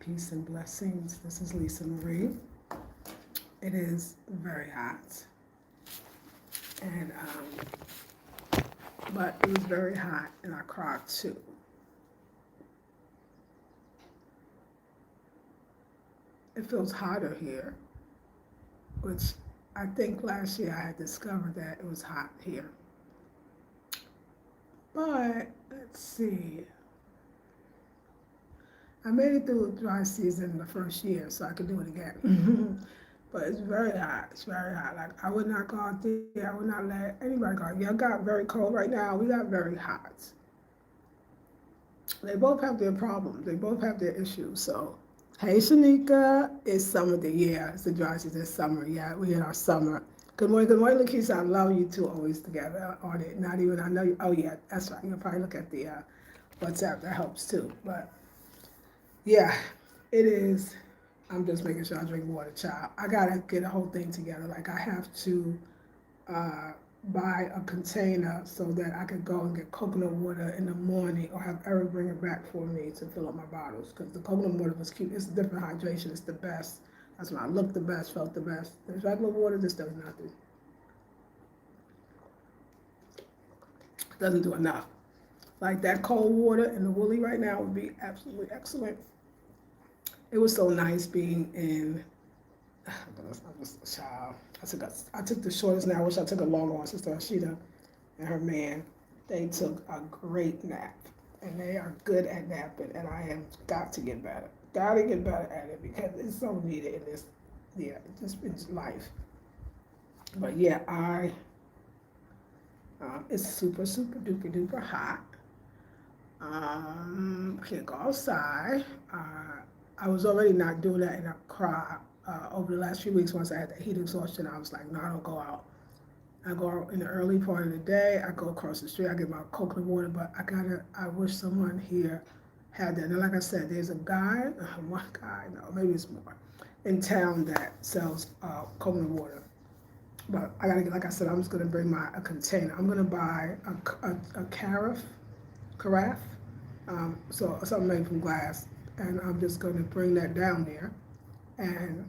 peace and blessings. This is Lisa Marie. It is very hot, and but it was very hot in Accra too. It feels hotter here, which I think last year I had discovered that it was hot here. But let's see. I made it through dry season the first year, so I could do it again. But it's very hot. It's very hot. Like I would not go out there. I would not let anybody go. Y'all got very cold right now. We got very hot. They both have their problems. They both have their issues. So, hey, Shanika, it's summer. Yeah, it's the dry season. It's summer. Yeah, we in our summer. Good morning, Lakeisha. I love you two always together on it. Not even I know you. Oh yeah, that's right. You'll probably look at the WhatsApp. That helps too. But yeah, it is. I'm just making sure I drink water, child. I gotta get a whole thing together. Like I have to buy a container so that I could go and get coconut water in the morning, or have Eric bring it back for me to fill up my bottles. Because the coconut water was cute. It's a different hydration. It's the best. That's when I looked the best, felt the best. There's regular water. This does nothing. Doesn't do enough. Like that cold water in the Woolly right now would be absolutely excellent. It was so nice being in. I was a child. I took the shortest nap. I wish I took a longer one. Sister Ashita and her man, they took a great nap, and they are good at napping. And I have got to get better. Got to get better at it because it's so needed in this. Yeah, just in life. But yeah, it's super duper duper hot. Can't go outside. I was already not doing that in Accra over the last few weeks. Once I had the heat exhaustion, I was like, no, I don't go out. I go out in the early part of the day. I go across the street. I get my coconut water, but I wish someone here had that. And like I said, there's a guy, one guy, no, maybe it's more, in town that sells coconut water. But I gotta get, like I said, I'm just gonna bring a container. I'm gonna buy a carafe, so something made from glass, and I'm just gonna bring that down there, and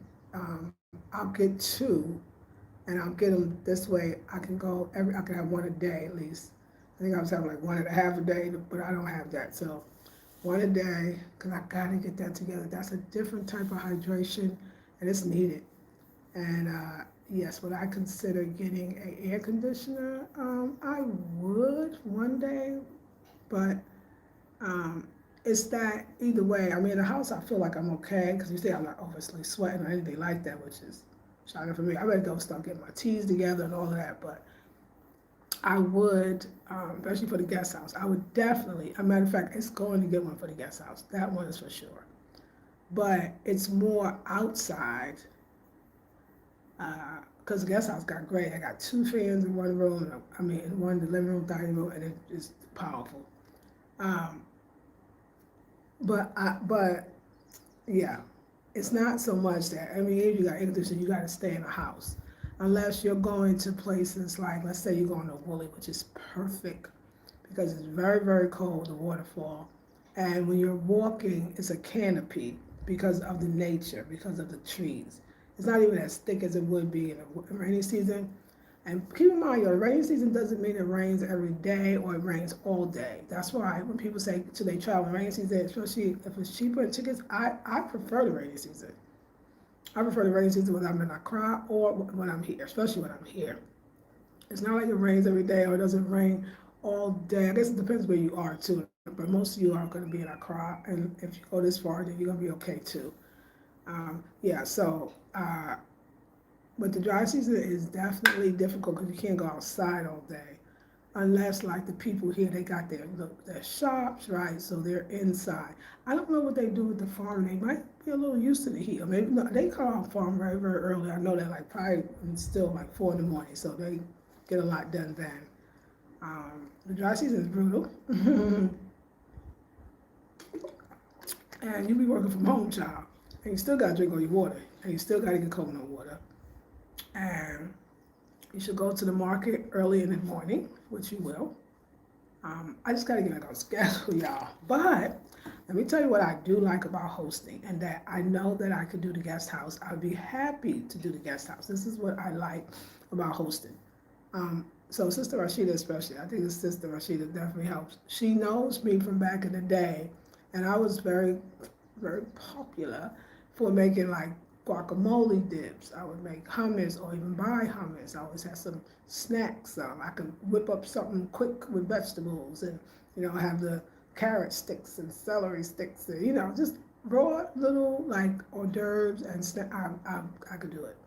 I'll get two, and I'll get them this way. I can have one a day at least. I think I was having like one and a half a day, but I don't have that, so one a day, because I gotta get that together. That's a different type of hydration, and it's needed. And yes, would I consider getting an air conditioner? I would one day, but it's that either way. I mean, in the house, I feel like I'm okay because you say I'm not obviously sweating or anything like that, which is shocking for me. I better go start getting my teas together and all of that, but I would, especially for the guest house, I would definitely, a matter of fact, it's going to get one for the guest house. That one is for sure. But it's more outside, because the guest house got great. I got two fans in one room, in one in the living room, dining room, and it is powerful. But yeah, it's not so much that, if you got English, you got to stay in a house. Unless you're going to places like, let's say you're going to Woolly, which is perfect because it's very, very cold, the waterfall. And when you're walking, it's a canopy because of the nature, because of the trees. It's not even as thick as it would be in a rainy season. And keep in mind, your rainy season doesn't mean it rains every day or it rains all day. That's why when people say, should they travel in rainy season, especially if it's cheaper in tickets, I prefer the rainy season. I prefer the rainy season when I'm in Accra or when I'm here, especially when I'm here. It's not like it rains every day or it doesn't rain all day. I guess it depends where you are too, but most of you are going to be in Accra, and if you go this far, then you're going to be okay too. But the dry season is definitely difficult because you can't go outside all day. Unless, like the people here, they got their shops, right? So they're inside. I don't know what they do with the farm. They might be a little used to the heat. Or maybe no, they call out farm very, very early. I know that like probably still like 4 in the morning, so they get a lot done then. The dry season is brutal. And you be working from home, child. And you still got to drink all your water. And you still got to get coconut water. And you should go to the market early in the morning, which you will. I just got to get back on schedule, y'all. But Let me tell you what I do like about hosting, and that I know that I could do the guest house. I'd be happy to do the guest house. This is what I like about hosting. So Sister Rashida especially, I think Sister Rashida definitely helps. She knows me from back in the day, and I was very, very popular for making like guacamole dips. I would make hummus or even buy hummus. I always had some snacks. I could whip up something quick with vegetables and, have the carrot sticks and celery sticks and, just raw little like hors d'oeuvres and I could do it.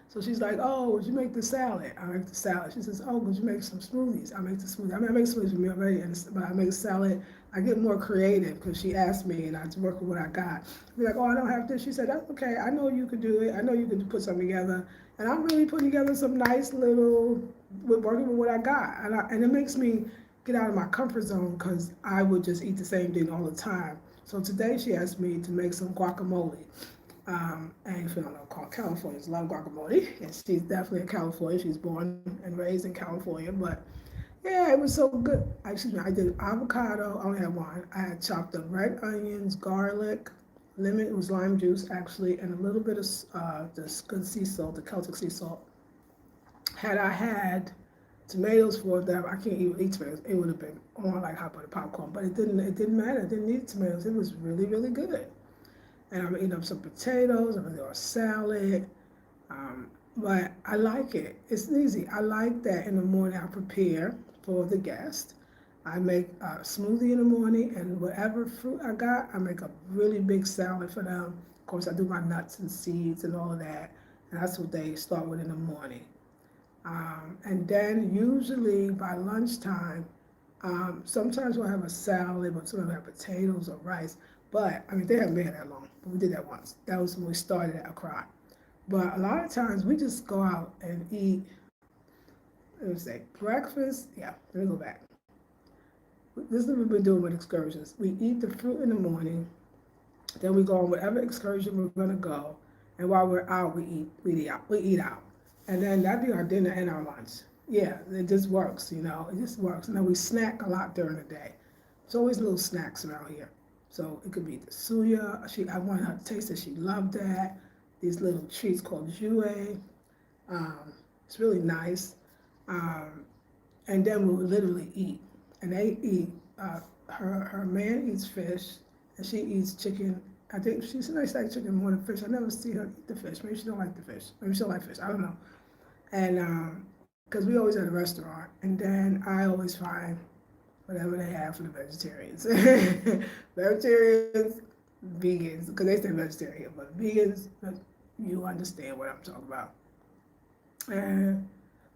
So she's like, oh, would you make the salad? I make the salad. She says, oh, would you make some smoothies? I make the smoothie. I mean, I make smoothies for me already, but I make salad. I get more creative because she asked me and I just work with what I got. Be like, oh, I don't have this. She said, that's okay. I know you could do it. I know you could put something together. And I'm really putting together some nice little, working with what I got. And it makes me get out of my comfort zone because I would just eat the same thing all the time. So today she asked me to make some guacamole. And if you don't know, Californians love guacamole, and she's definitely in California. She's born and raised in California, but yeah, it was so good. Excuse me, I did avocado. I only had one. I had chopped up red onions, garlic, lemon. It was lime juice actually, and a little bit of this good sea salt, the Celtic sea salt. Had I had tomatoes for them, I can't even eat tomatoes. It would have been on like hot butter popcorn, but it didn't. It didn't matter. It didn't need tomatoes. It was really, really good. And I'm eating up some potatoes. I'm gonna do a salad. But I like it. It's easy. I like that in the morning I prepare for the guest. I make a smoothie in the morning, and whatever fruit I got, I make a really big salad for them. Of course, I do my nuts and seeds and all of that, and that's what they start with in the morning. And then usually by lunchtime, sometimes we'll have a salad, but sometimes we'll have potatoes or rice. But I mean, they haven't been here that long, but we did that once. That was when we started at Accra. But a lot of times we just go out and eat, let me say, breakfast. Yeah, let me go back. This is what we've been doing with excursions. We eat the fruit in the morning, then we go on whatever excursion we're gonna go, and while we're out, we eat out, and then that'd be our dinner and our lunch. Yeah, it just works, it just works. And then we snack a lot during the day. There's always little snacks around here. So it could be the suya. I wanted her to taste it. She loved that. These little treats called jouet. It's really nice. And then we'll literally eat. And they eat. Her man eats fish, and she eats chicken. I think she said I like chicken more than fish. I never see her eat the fish. Maybe she don't like the fish. Maybe she don't like fish. I don't know. And because we always at a restaurant, and then I always find whatever they have for the vegetarians. Vegetarians, vegans, because they say vegetarian, but vegans, you understand what I'm talking about.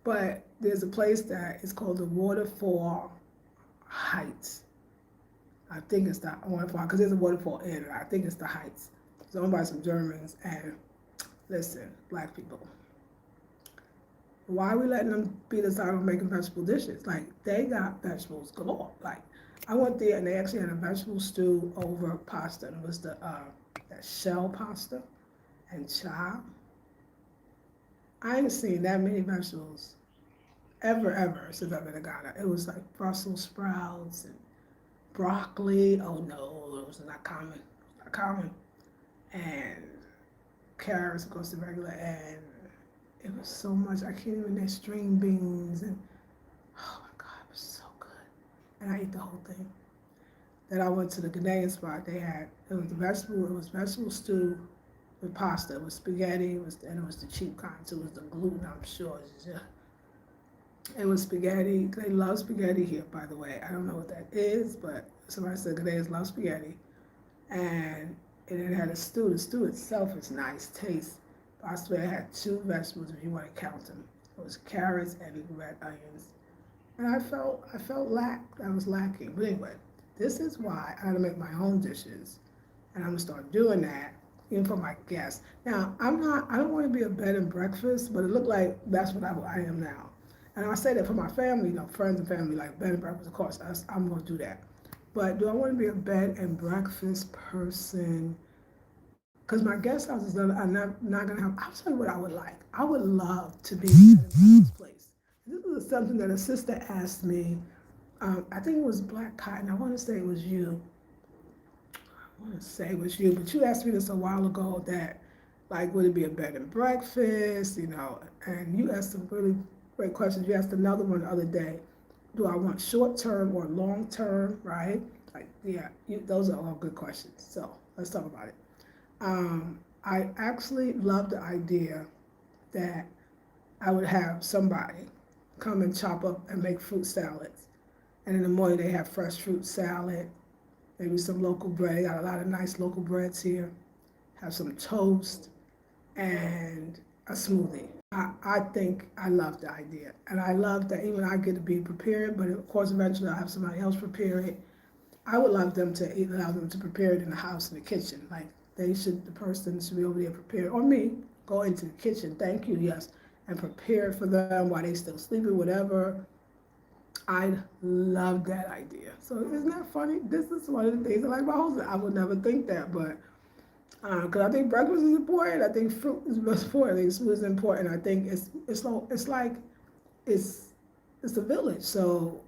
But there's a place that is called the Waterfall Heights. I think it's the waterfall, because there's a waterfall in it. I think it's the Heights. It's owned by some Germans, and listen, black people, why are we letting them beat us out on making vegetable dishes? Like, they got vegetables galore. Like, I went there and they actually had a vegetable stew over pasta. And it was that shell pasta and chop. I ain't seen that many vegetables ever since I've been to Ghana. It was like Brussels sprouts and broccoli. Oh no, it was not common. Not common. And carrots, of course, the regular, and it was so much. I can't even name string beans, and oh my God, it was so good. And I ate the whole thing. Then I went to the Ghanaian spot. It was vegetable stew with pasta. It was spaghetti. And it was the cheap kind. So it was the gluten, I'm sure. It was spaghetti. They love spaghetti here, by the way. I don't know what that is, but somebody said Ghanaians love spaghetti. And it had a stew. The stew itself is nice taste. I swear it had two vegetables if you want to count them. It was carrots and red onions. And I felt I was lacking. But anyway, this is why I had to make my own dishes. And I'm gonna start doing that, even for my guests. Now, I don't want to be a bed and breakfast, but it looked like that's what I am now. And I say that for my family, friends and family, like bed and breakfast, of course, I'm gonna do that. But do I want to be a bed and breakfast person? Because my guest houses are not going to have, I'll tell you what I would like. I would love to be in this place. This was something that a sister asked me. I think it was Black Cotton. I want to say it was you. want to say was you, but you asked me this a while ago that, like, would it be a bed and breakfast, and you asked some really great questions. You asked another one the other day, do I want short term or long term, right? Like, yeah, those are all good questions. So let's talk about it. I actually love the idea that I would have somebody come and chop up and make fruit salads. And in the morning they have fresh fruit salad, maybe some local bread. They got a lot of nice local breads here. Have some toast and a smoothie. I think I love the idea. And I love that even I get to be prepared, but of course eventually I'll have somebody else prepare it. I would love them to allow them to prepare it in the house, in the kitchen. Like the person should be over there prepared, or me, go into the kitchen, thank you, yes, and prepare it for them while they still sleeping, whatever. I love that idea. So isn't that funny? This is one of the things I like about hosting. I would never think that, but because I think breakfast is important. I think fruit is most important. I think food is important. I think it's like it's it's a village. So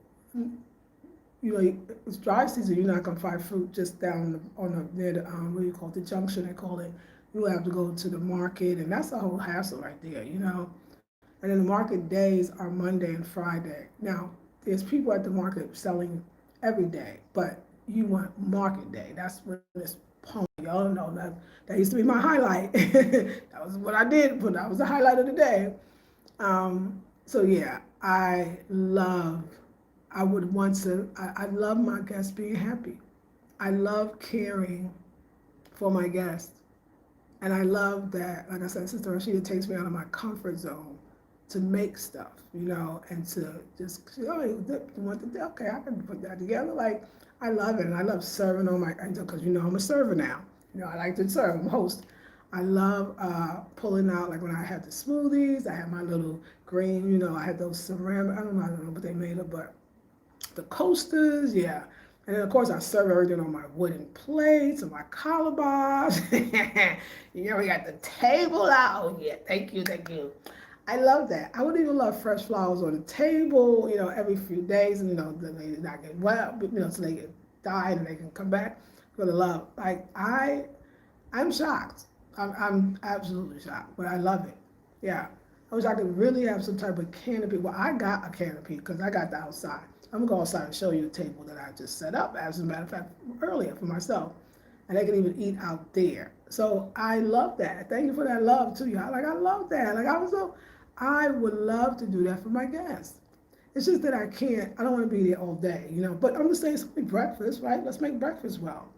it's dry season. You're not gonna find fruit just down on the near the what do you call it, the junction they call it. You have to go to the market, and that's a whole hassle right there. And then the market days are Monday and Friday. Now, there's people at the market selling every day, but you want market day. That's when it's pony. Y'all know that used to be my highlight. That was what I did, but that was the highlight of the day. So yeah, I would want to, I love my guests being happy. I love caring for my guests. And I love that, like I said, Sister Rashida takes me out of my comfort zone to make stuff, and to just, you want to, okay, I can put that together. Like, I love it. And I love serving on because I'm a server now. I like to serve, I'm a host. I love pulling out, like when I had the smoothies, I had my little green, I had those ceramic, I don't know what they made of, but the coasters, yeah. And then of course I serve everything on my wooden plates and my collar bars. We got the table out. Oh yeah, thank you, thank you. I love that. I would even love fresh flowers on the table, every few days, and they not get wet, so they get died and they can come back for the love. Like I'm shocked. I'm absolutely shocked, but I love it. Yeah. I wish I could really have some type of canopy. Well, I got a canopy because I got the outside. I'm gonna go outside and show you the table that I just set up, as a matter of fact, earlier for myself. And they can even eat out there. So I love that. Thank you for that love too, y'all. Like I love that. I would love to do that for my guests. It's just that I can't, I don't want to be there all day, But I'm just saying something breakfast, right? Let's make breakfast well.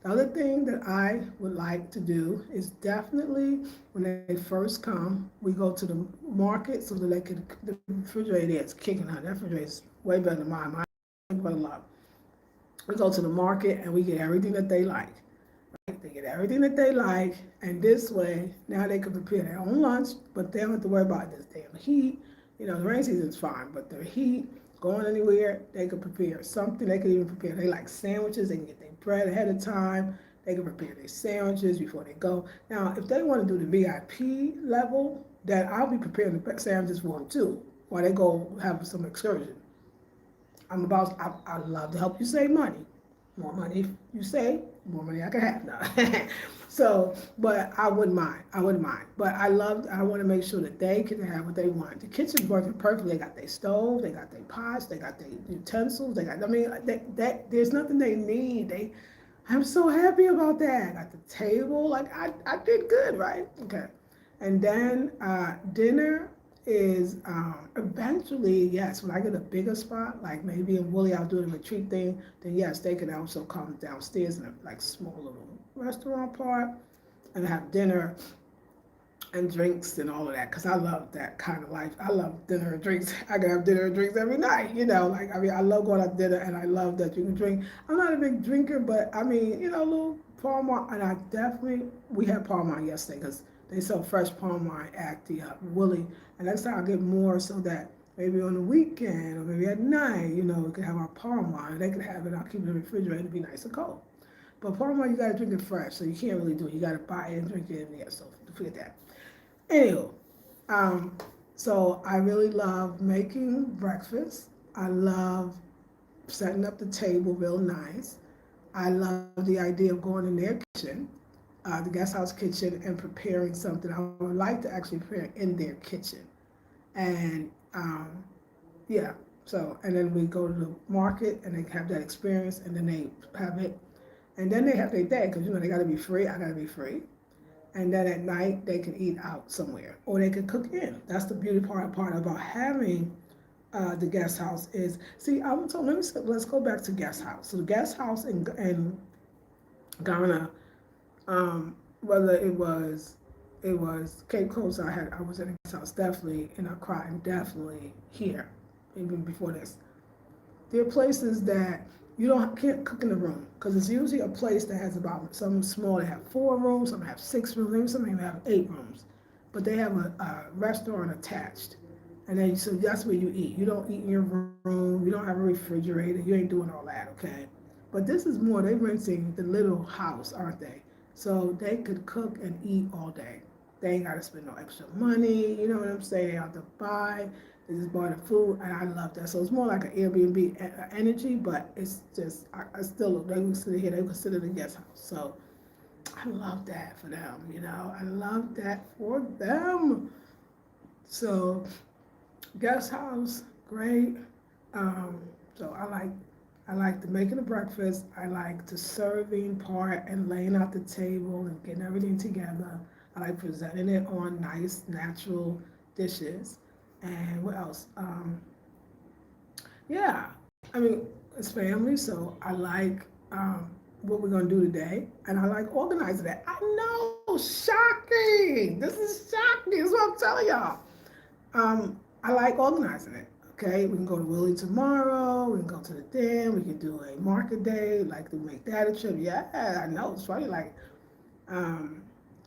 The other thing that I would like to do is definitely when they first come, we go to the market so that they can, the refrigerator is kicking out. That refrigerator is way better than mine. Mine but a lot. We go to the market and we get everything that they like. Right? They get everything that they like, and this way now they can prepare their own lunch, but they don't have to worry about this damn heat. The rain season's fine, but the heat, going anywhere, they can prepare something. They can even prepare. They like sandwiches. They can get their bread ahead of time. They can prepare their sandwiches before they go. Now, if they want to do the VIP level, then I'll be preparing the sandwiches for them too, while they go have some excursion. I love to help you save money. More money you save, more money I can have now. So, but I wouldn't mind. I wouldn't mind. But I want to make sure that they can have what they want. The kitchen's working perfectly. They got their stove, they got their pots, they got their utensils, there's nothing they need. I'm so happy about that. I got the table, like I did good, right? Okay. And then dinner is eventually, yes, when I get a bigger spot, like maybe in Woolly I'll do the retreat thing, then yes, they can also come downstairs in a like small little restaurant part and have dinner and drinks and all of that, because I love that kind of life. I love dinner and drinks. I can have dinner and drinks every night, I love going out to dinner, and I love that you can drink. I'm not a big drinker, but a little palm wine, and we had palm wine yesterday, because they sell fresh palm wine at the Willie, and next time I'll get more so that maybe on the weekend or maybe at night, we can have our palm wine. They can have it, I'll keep it in the refrigerator to be nice and cold. But palm wine, you gotta drink it fresh, so you can't really do it. You gotta buy it and drink it in there, so forget that. Anywho, so I really love making breakfast. I love setting up the table real nice. I love the idea of going in their kitchen, the guest house kitchen, and preparing something I would like to actually prepare in their kitchen. And yeah, so, and then we go to the market and they have that experience and then they have it. And then they have their day because, they got to be free. I got to be free. And then at night they can eat out somewhere or they can cook in. That's the beauty part about having the guest house is, see, let's go back to guest house. So the guest house in Ghana, whether it was Cape Coast, I was in a guest house definitely in Accra and definitely here, even before this. There are places that you can't cook in the room because it's usually a place that has about some small. They have 4 rooms, some have 6 rooms, maybe some even have 8 rooms, but they have a restaurant attached, and then so that's where you eat. You don't eat in your room. You don't have a refrigerator. You ain't doing all that, okay? But this is more. They're renting the little house, aren't they? So they could cook and eat all day. They ain't got to spend no extra money. You know what I'm saying? They have to buy. They just buy the food, and I love that. So it's more like an Airbnb energy, but it's just, I still, they consider here, they consider the guest house. So I love that for them. I love that for them. So guest house, great. Um, so I like the making the breakfast. I like the serving part and laying out the table and getting everything together. I like presenting it on nice, natural dishes. And what else? Yeah, I mean, it's family, so I like what we're gonna do today, and I like organizing that. I know, shocking. This is shocking. This is what I'm telling y'all. I like organizing it. Okay, we can go to Willie tomorrow. We can go to the den. We can do a market day. Like to make that a trip. Yeah, I know it's funny. Like um,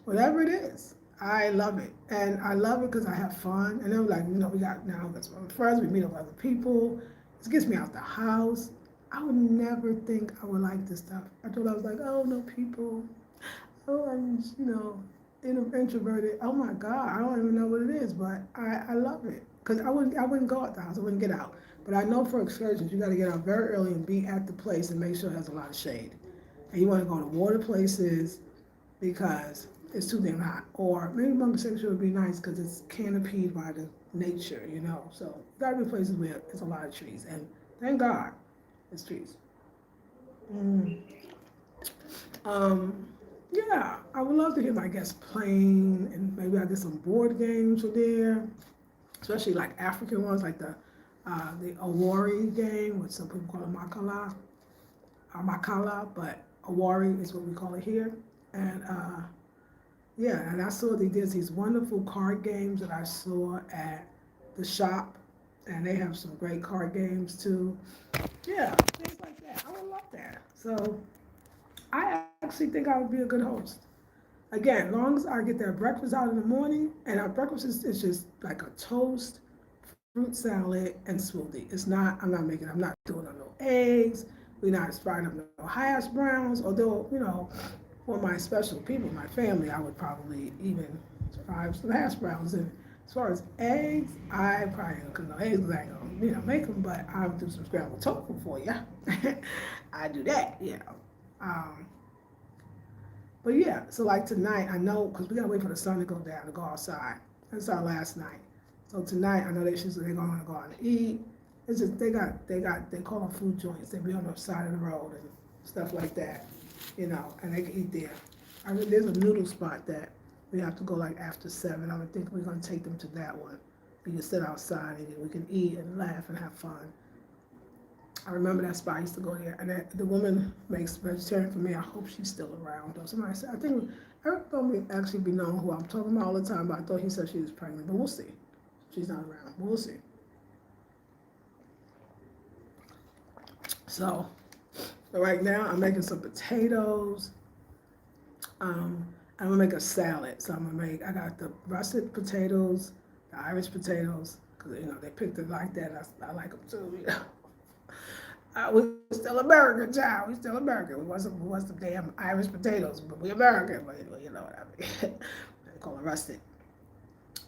whatever it is. I love it, and I love it because I have fun. And then like we got now got some friends. We meet up with other people. It gets me out the house. I would never think I would like this stuff. I thought I was like, oh no, people. Oh, I'm introverted. Oh my God, I don't even know what it is, but I love it because I wouldn't go out the house. I wouldn't get out. But I know for excursions, you got to get out very early and be at the place and make sure it has a lot of shade. And you want to go to water places because it's too damn hot. Or maybe Monkey Sanctuary would be nice because it's canopied by the nature. So gotta be places where there's a lot of trees. And thank God there's trees. Mm. Um, yeah, I would love to hear my guests playing and maybe I get some board games for there, especially like African ones like the Awari game, which some people call it Makala, but Awari is what we call it here. And yeah, and I saw they did these wonderful card games that I saw at the shop, and they have some great card games too. Yeah, things like that. I would love that. So I actually think I would be a good host. Again, as long as I get that breakfast out in the morning, and our breakfast is just like a toast, fruit salad, and smoothie. It's not. I'm not doing no eggs. We're not frying up no hash browns. Although for my special people, my family, I would probably even fry some hash browns. And as far as eggs, I probably don't cook no eggs because I ain't gonna make them. But I'll do some scrambled tofu for you. I do that. Um, but yeah, so like tonight, I know because we gotta wait for the sun to go down to go outside. That's our last night. So tonight, I know they're gonna go out and eat. It's just they call them food joints. They be on the side of the road and stuff like that, and they can eat there. There's a noodle spot that we have to go like after 7. I would think we're gonna take them to that one. We can sit outside and we can eat and laugh and have fun. I remember that spot. I used to go there, and the woman makes vegetarian for me. I hope she's still around. Though somebody said, I think Eric told me actually be knowing who I'm talking about all the time, but I thought he said she was pregnant. But we'll see. She's not around. We'll see. So right now I'm making some potatoes. I'm gonna make a salad. So I got the russet potatoes, the Irish potatoes, because they picked it like that. I like them too. We're still American, child. We still American. We want some damn Irish potatoes, but we American. But you know what I mean. They call it russet.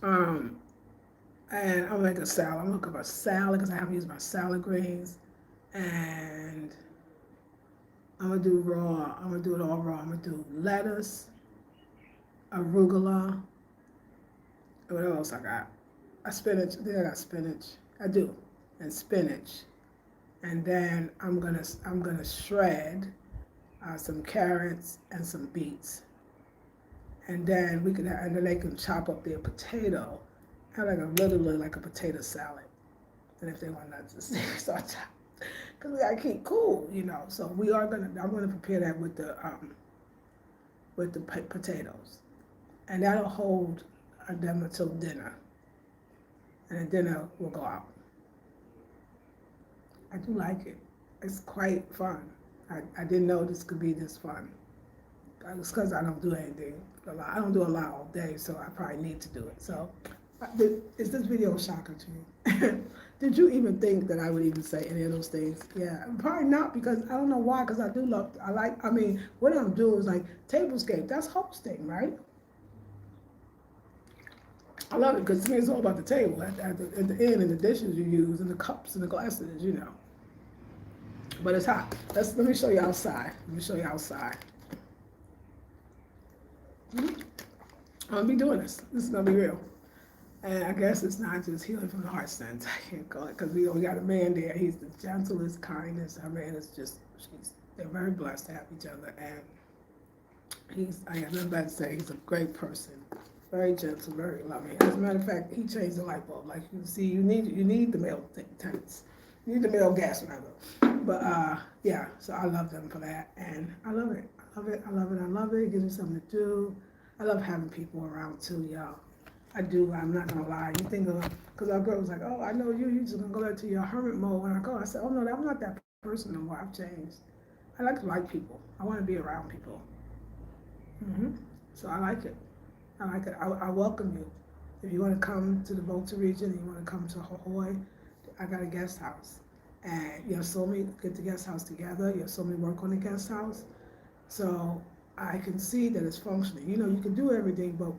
Um, and I'm gonna make a salad. I'm gonna cook a salad because I haven't used my salad greens, and I'm gonna do raw. I'm gonna do it all raw. I'm gonna do lettuce, arugula. What else I got? A spinach. I think I got spinach. I do, and spinach. And then I'm gonna shred some carrots and some beets. And then and then they can chop up their potato, have like literally like a potato salad. And if they want nuts, start chopping. Because we gotta keep cool, So I'm gonna prepare that with the potatoes, and that'll hold them until dinner, and then dinner will go out. I do like it. It's quite fun. I didn't know this could be this fun. It's because I don't do anything a lot. I don't do a lot all day, so I probably need to do it. So, is this video a shocker to you? Did you even think that I would even say any of those things? Yeah, probably not, because I don't know why, because what I'm doing is like tablescape. That's hosting, right? I love it, because to me it's all about the table at the end, and the dishes you use, and the cups and the glasses, But it's hot. Let me show you outside. I'm gonna be doing this. This is gonna be real. And I guess it's not just healing from the heart sense. I can't call it, because we got a man there. He's the gentlest, kindest. Our man is they're very blessed to have each other. And I have nothing bad to say. He's a great person. Very gentle, very loving. As a matter of fact, he changed the light bulb. Like, you see, you need the male tenants. You need the male gas, rather. But yeah, so I love them for that. And I love it. It gives me something to do. I love having people around too, y'all. I do. I'm not gonna lie. You think because our girl was like, "Oh, I know you just gonna go back to your hermit mode." When I go, I said, "Oh no, I'm not that person no more. I've changed. I like people. I want to be around people. So I like it. I welcome you. If you want to come to the Volta region, you want to come to Hawaii, I got a guest house, and you'll saw me get the guest house together. You'll saw me work on the guest house, so I can see that it's functioning. You can do everything, but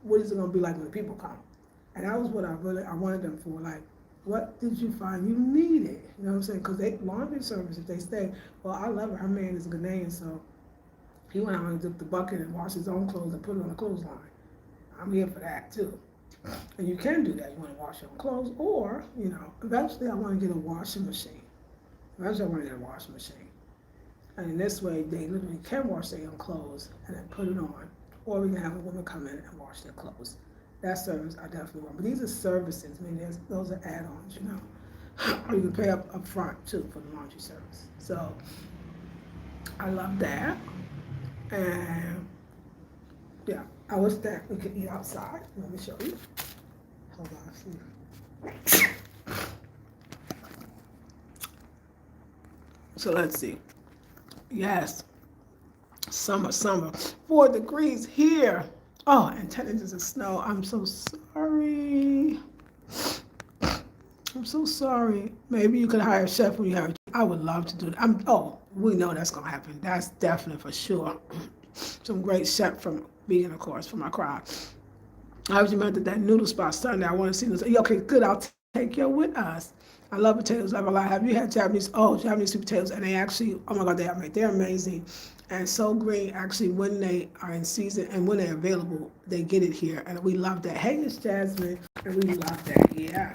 what is it going to be like when the people come? And that was what I wanted them for. Like, what did you find you needed? You know what I'm saying? Because laundry service, if they stay, well, I love it. Her man is Ghanaian, so he went out and took the bucket and washed his own clothes and put it on the clothesline. I'm here for that too. And you can do that. You want to wash your own clothes, or, eventually I want to get a washing machine. And in this way, they literally can wash their own clothes and then put it on. Or we can have a woman come in and wash their clothes. That service I definitely want. But these are services. I mean, those are add-ons, Or you can pay up front too for the laundry service. So I love that. And yeah, I wish that we could eat outside. Let me show you. Hold on, see. So let's see. Yes. Summer. 4 degrees here. Oh, and 10 inches of snow. I'm so sorry. Maybe you could hire a chef when you have. I would love to do that. We know that's gonna happen. That's definite for sure. Some great chef from vegan, of course, from my crowd. I was remembered that noodle spot Sunday. I want to see this. Okay, good. I'll take you with us. I love potatoes. Have you had Japanese? Japanese sweet potatoes, and they actually, oh my God, they're amazing. And So Green, actually, when they are in season and when they're available, they get it here. And we love that. Hey, it's Jasmine. And we love that. Yeah.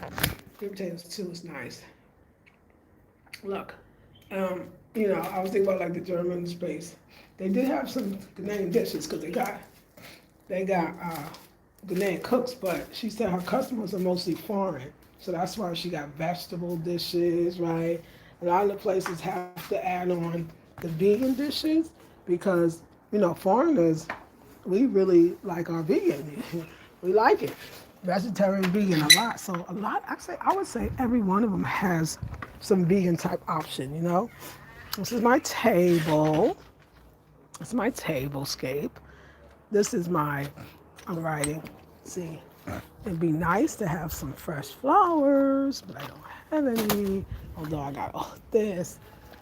Sweet potatoes, too, is nice. Look, I was thinking about like the German space. They did have some Ghanaian dishes because they got Ghanaian cooks, but she said her customers are mostly foreign. So that's why she got vegetable dishes, right? A lot of the places have to add on the vegan dishes because, foreigners, we really like our vegan. We like it. Vegetarian, vegan, a lot. So I would say every one of them has some vegan type option, This is my table. It's my tablescape. This is I'm writing. See, it'd be nice to have some fresh flowers, but I don't have any. Although I got this.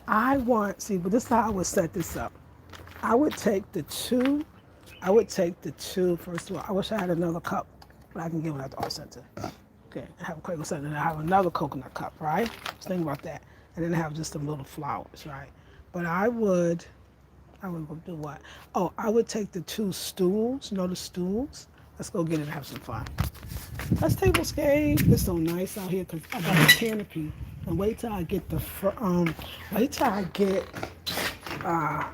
But this is how I would set this up. I would take the two, first of all. I wish I had another cup, but I can give it at the art center. Okay, I have a Quaker center, and I have another coconut cup, right? Just think about that. And then I have just some little flowers, right? But I would do what? Oh, I would take the 2 stools. You know the stools? Let's go get it and have some fun. That's tablescape. It's so nice out here because I got a canopy. And wait till I get uh,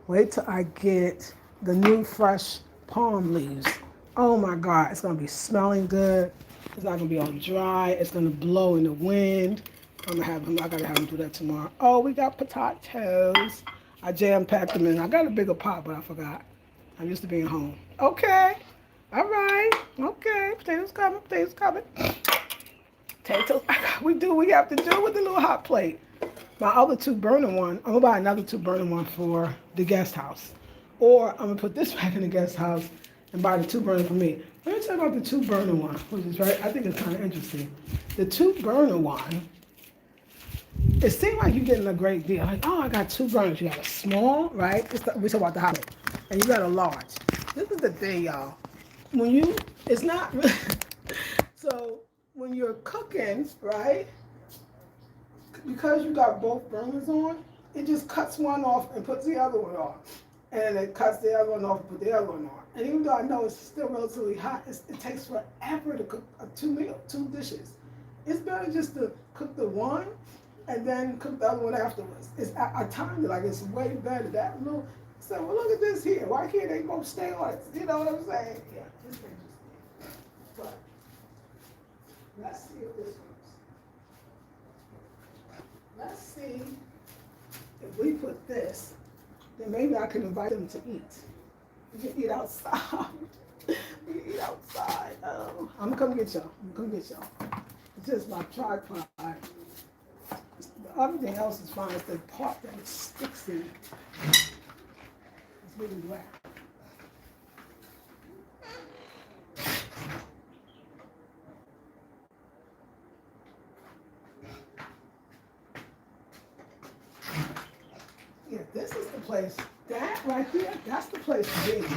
wait till I get the new fresh palm leaves. Oh my God, it's gonna be smelling good. It's not gonna be all dry. It's gonna blow in the wind. I gotta have them do that tomorrow. Oh, we got potatoes. I jam packed them in. I got a bigger pot, but I forgot. I'm used to being home. Okay. All right. Okay. Potatoes coming. Potatoes coming. Potatoes. We do what we have to do with the little hot plate. My other 2-burner one, I'm gonna buy another 2-burner one for the guest house. Or I'm gonna put this back in the guest house and buy the 2-burner for me. Let me tell you about the 2-burner one, which is right, I think it's kind of interesting. The 2-burner one, it seems like you're getting a great deal. Like, oh, I got 2 burners. You got a small, right? We talk about the hot plate. And you got a large. This is the thing, y'all. It's not, so when you're cooking, right? Because you got both burners on, it just cuts one off and puts the other one on. And it cuts the other one off and puts the other one on. And even though I know it's still relatively hot, it takes forever to cook 2 dishes. It's better just to cook the one and then cook the other one afterwards. I timed it like it's way better. That little, so well, look at this here. Why can't they both stay on it? You know what I'm saying? Yeah, it's interesting. But let's see if this works. Let's see if we put this, then maybe I can invite them to eat. We can eat outside. We can eat outside. Oh, I'm gonna come get y'all. It's just my tripod. Everything else is fine. It's the part that it sticks in. It's really wet. Yeah, this is the place. That right there, that's the place to be.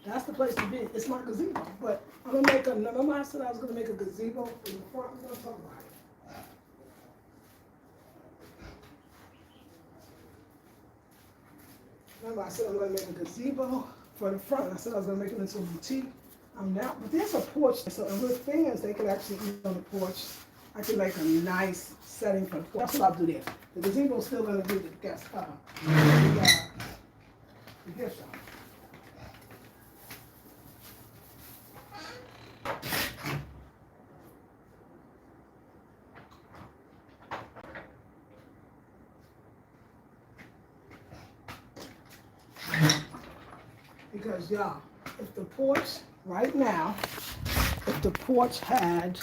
That's the place to be. It's my gazebo. But I'm gonna make remember I said I was gonna make a gazebo in the front. I'm gonna talk about it. Remember I said I'm gonna make a gazebo for the front. I said I was gonna make it into a boutique. I'm now, but there's a porch, so with fans they can actually eat on the porch. I can make a nice setting for the porch. That's what I'll do there. The gazebo is still gonna be the guest, the gift shop. Because y'all, if the porch right now, if the porch had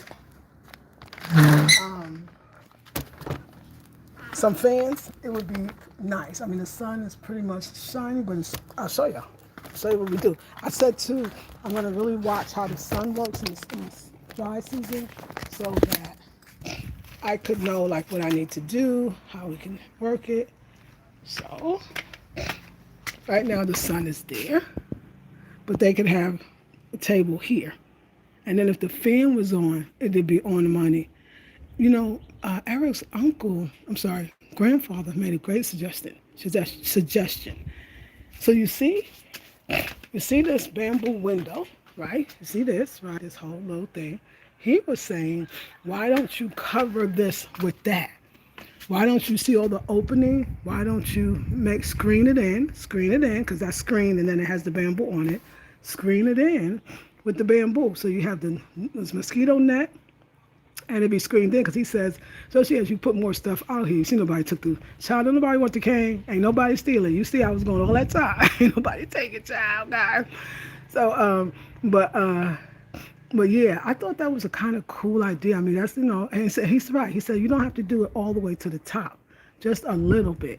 some fans, it would be nice. I mean, the sun is pretty much shining, but I'll show y'all. I'll show you what we do. I said too, I'm gonna really watch how the sun works in this dry season, so that I could know like what I need to do, how we can work it. So right now the sun is there, but they could have a table here. And then if the fan was on, it'd be on the money. You know, Eric's grandfather made a great suggestion. So you see this bamboo window, right? You see this, right? This whole little thing. He was saying, why don't you cover this with that? Why don't you see all the opening? Why don't you screen it in, because that's screened and then it has the bamboo on it. Screen it in with the bamboo. So you have this mosquito net and it'd be screened in, because he says, especially as you put more stuff out here, you see nobody took the child, nobody want the cane, ain't nobody stealing. You see I was going all that time. Ain't nobody taking child, guys. So, but yeah, I thought that was a kind of cool idea. I mean, that's, and he's right. He said, you don't have to do it all the way to the top, just a little bit.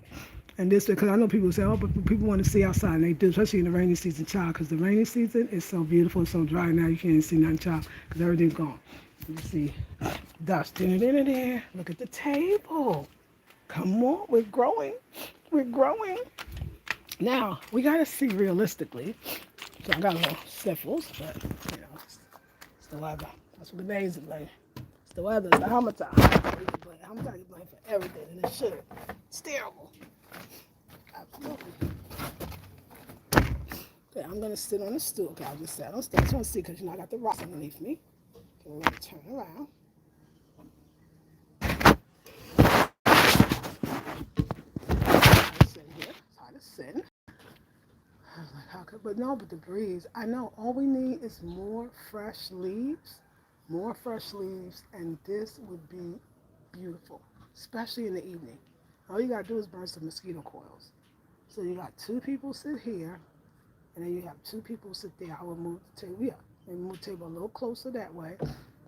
And this, because I know people say, oh, but people want to see outside, and they do, especially in the rainy season, child, because the rainy season is so beautiful, it's so dry now, you can't see nothing, child, because everything's gone. You see dust in there. Look at the table. Come on, we're growing. Now, we got to see realistically. So I got a little sniffles, but, it's the weather. That's what the days are like. It's the weather. It's the Hamilton. Hamilton, you blame for everything, and it should. It's terrible. Absolutely. Okay, I'm gonna sit on the stool. Okay, I just sat on the stool. I just want to see because I got the rocks underneath me. Okay, we're gonna turn around. Sit here. Try to sit. I was like, how could? But no, but the breeze. I know. All we need is more fresh leaves, and this would be beautiful, especially in the evening. All you gotta do is burn some mosquito coils. So you got two people sit here, and then you have two people sit there. I would move the table, yeah, and move the table a little closer that way.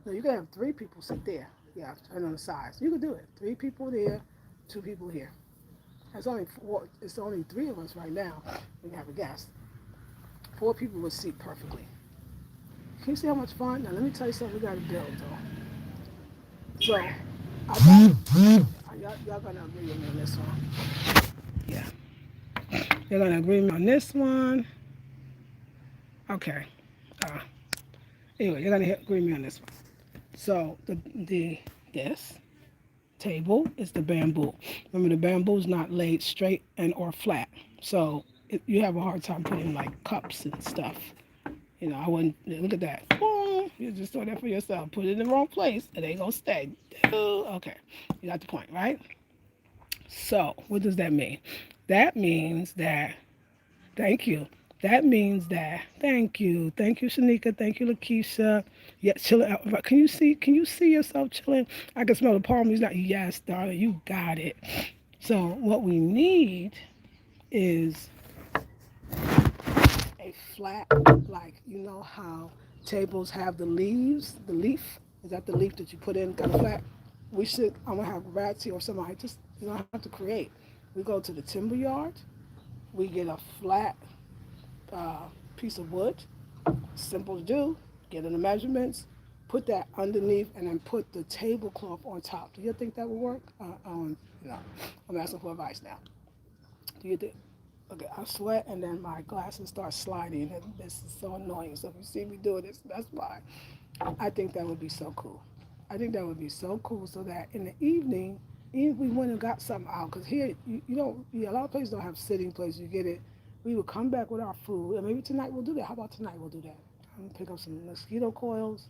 No, you can have three people sit there. Yeah, turn on the sides. You can do it. Three people there, two people here. It's only four. It's only three of us right now. We have a guest. Four people would seat perfectly. Can you see how much fun? Now let me tell you something. We got to build though. So I got y'all gonna agree with me on this one. Yeah, you're gonna agree with me on this one. Okay. Uh, anyway, you're gonna agree with me on this one. So the this table is the bamboo. Remember, the bamboo is not laid straight and or flat, so you have a hard time putting like cups and stuff. I wouldn't look at that. Boom, you just throw that for yourself. Put it in the wrong place, it ain't gonna stay. Okay, you got the point, right? So, what does that mean? That means that. Thank you. That means that. Thank you, Shanika. Thank you, Lakeisha. Yeah, chilling out. Can you see? Can you see yourself chilling? I can smell the palm. He's like, yes, darling, you got it. So what we need is a flat, like how tables have the leaves. The leaf is that the leaf that you put in kind of flat. We should. I'm gonna have Ratsy or somebody just have to create. We go to the timber yard. We get a flat piece of wood, simple to do, get in the measurements, put that underneath, and then put the tablecloth on top. Do you think that would work? No, I'm asking for advice now. Do you think? Okay, I sweat and then my glasses start sliding, and this is so annoying. So if you see me doing this, that's why. I think that would be so cool. I think that would be so cool so that in the evening, even if we went and got something out, because here, you don't, a lot of places don't have sitting places, you get it. We would come back with our food, and maybe tonight we'll do that. How about tonight we'll do that? I'm gonna pick up some mosquito coils.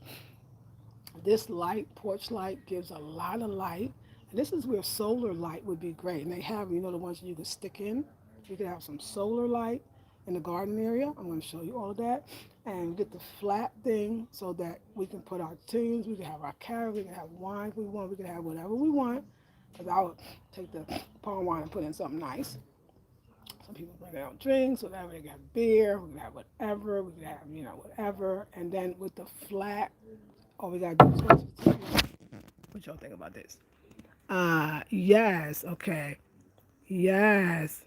This light, porch light, gives a lot of light. And this is where solar light would be great. And they have, the ones you can stick in. You can have some solar light in the garden area. I'm going to show you all of that. And get the flat thing so that we can put our teas, we can have our carrots, we can have wine if we want, we can have whatever we want. Because I would take the palm wine and put in something nice. Some people bring their own drinks, whatever. They got beer, we can have whatever, we can have, whatever. And then with the flat, all we got to do is what y'all think about this? Yes, okay. Yes.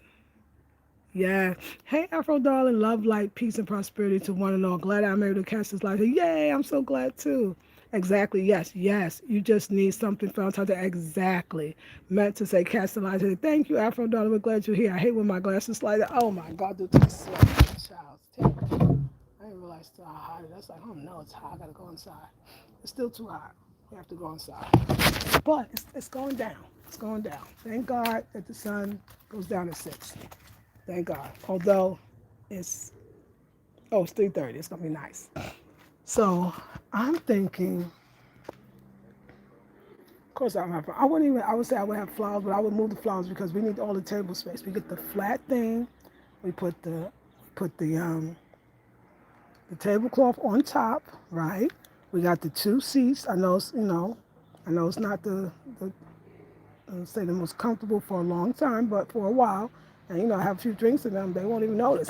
Yeah. Hey, Afro darling, love, light, peace, and prosperity to one and all. Glad I'm able to catch this live. Yay, I'm so glad too. Exactly. Yes. You just need something found time to exactly. Meant to say catch the light. Thank you, Afro darling. We're glad you're here. I hate when my glasses slide. Oh my God, do this sweat. Child, it's terrible. I didn't realize how hot it is. That's like, oh no, it's hot. I gotta go inside. It's still too hot. We have to go inside. But it's going down. It's going down. Thank God that the sun goes down at 6. Thank God. Although it's 3:30. It's gonna be nice. So I'm thinking. Of course, I wouldn't even. I would say I would have flowers, but I would move the flowers because we need all the table space. We get the flat thing. We put the tablecloth on top, right? We got the 2 seats. I know it's not the say the most comfortable for a long time, but for a while. And I have a few drinks in them, they won't even notice.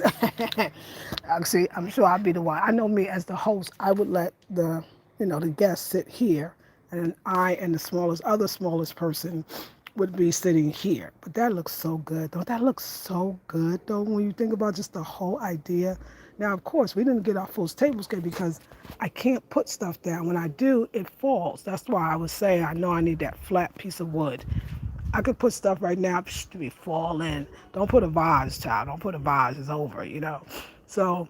See, I'm sure I'll be the one. I know me as the host, I would let the guests sit here, and then I and the smallest person would be sitting here. But that looks so good. Don't that look so good though when you think about just the whole idea? Now, of course, we didn't get our full tablescape because I can't put stuff down. When I do, it falls. That's why I was saying I know I need that flat piece of wood. I could put stuff right now to be falling. Don't put a vase, child. Don't put a vase. It's over, So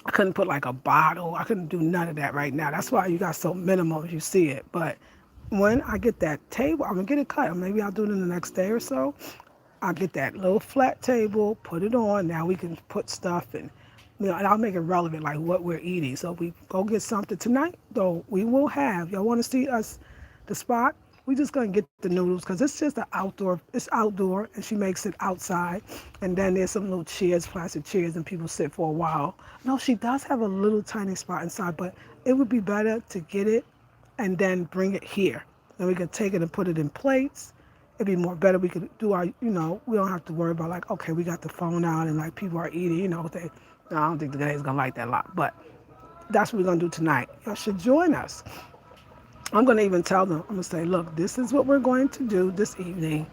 I couldn't put like a bottle. I couldn't do none of that right now. That's why you got so minimal if you see it. But when I get that table, I'm going to get it cut. Maybe I'll do it in the next day or so. I'll get that little flat table, put it on. Now we can put stuff and and I'll make it relevant, like what we're eating. So we go get something tonight, though. We will have. Y'all want to see us, the spot? We just gonna get the noodles because it's just an outdoor. It's outdoor, and she makes it outside. And then there's some little chairs, plastic chairs, and people sit for a while. No, she does have a little tiny spot inside, but it would be better to get it and then bring it here. Then we could take it and put it in plates. It'd be more better. We could do our, we don't have to worry about like, okay, we got the phone out and like people are eating, no, I don't think the guy's gonna like that a lot, but that's what we're gonna do tonight. Y'all should join us. I'm gonna even tell them, I'm gonna say, look, this is what we're going to do this evening.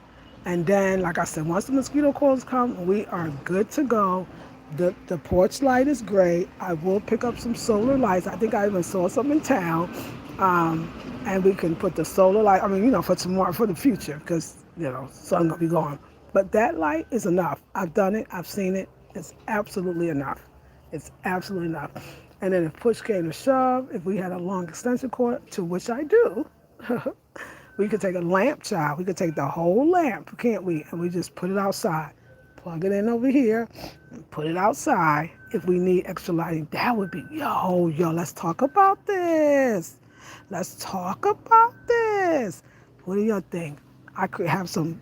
And then, like I said, once the mosquito coils come, we are good to go. The porch light is great. I will pick up some solar lights. I think I even saw some in town. And we can put the solar light, for tomorrow, for the future, because, sun gonna be gone. But that light is enough. I've done it, I've seen it. It's absolutely enough. It's absolutely enough. And then if push came to shove, if we had a long extension cord, to which I do, we could take a lamp, child. We could take the whole lamp, can't we? And we just put it outside. Plug it in over here and put it outside if we need extra lighting. That would be, let's talk about this. Let's talk about this. What do you think? I'll have some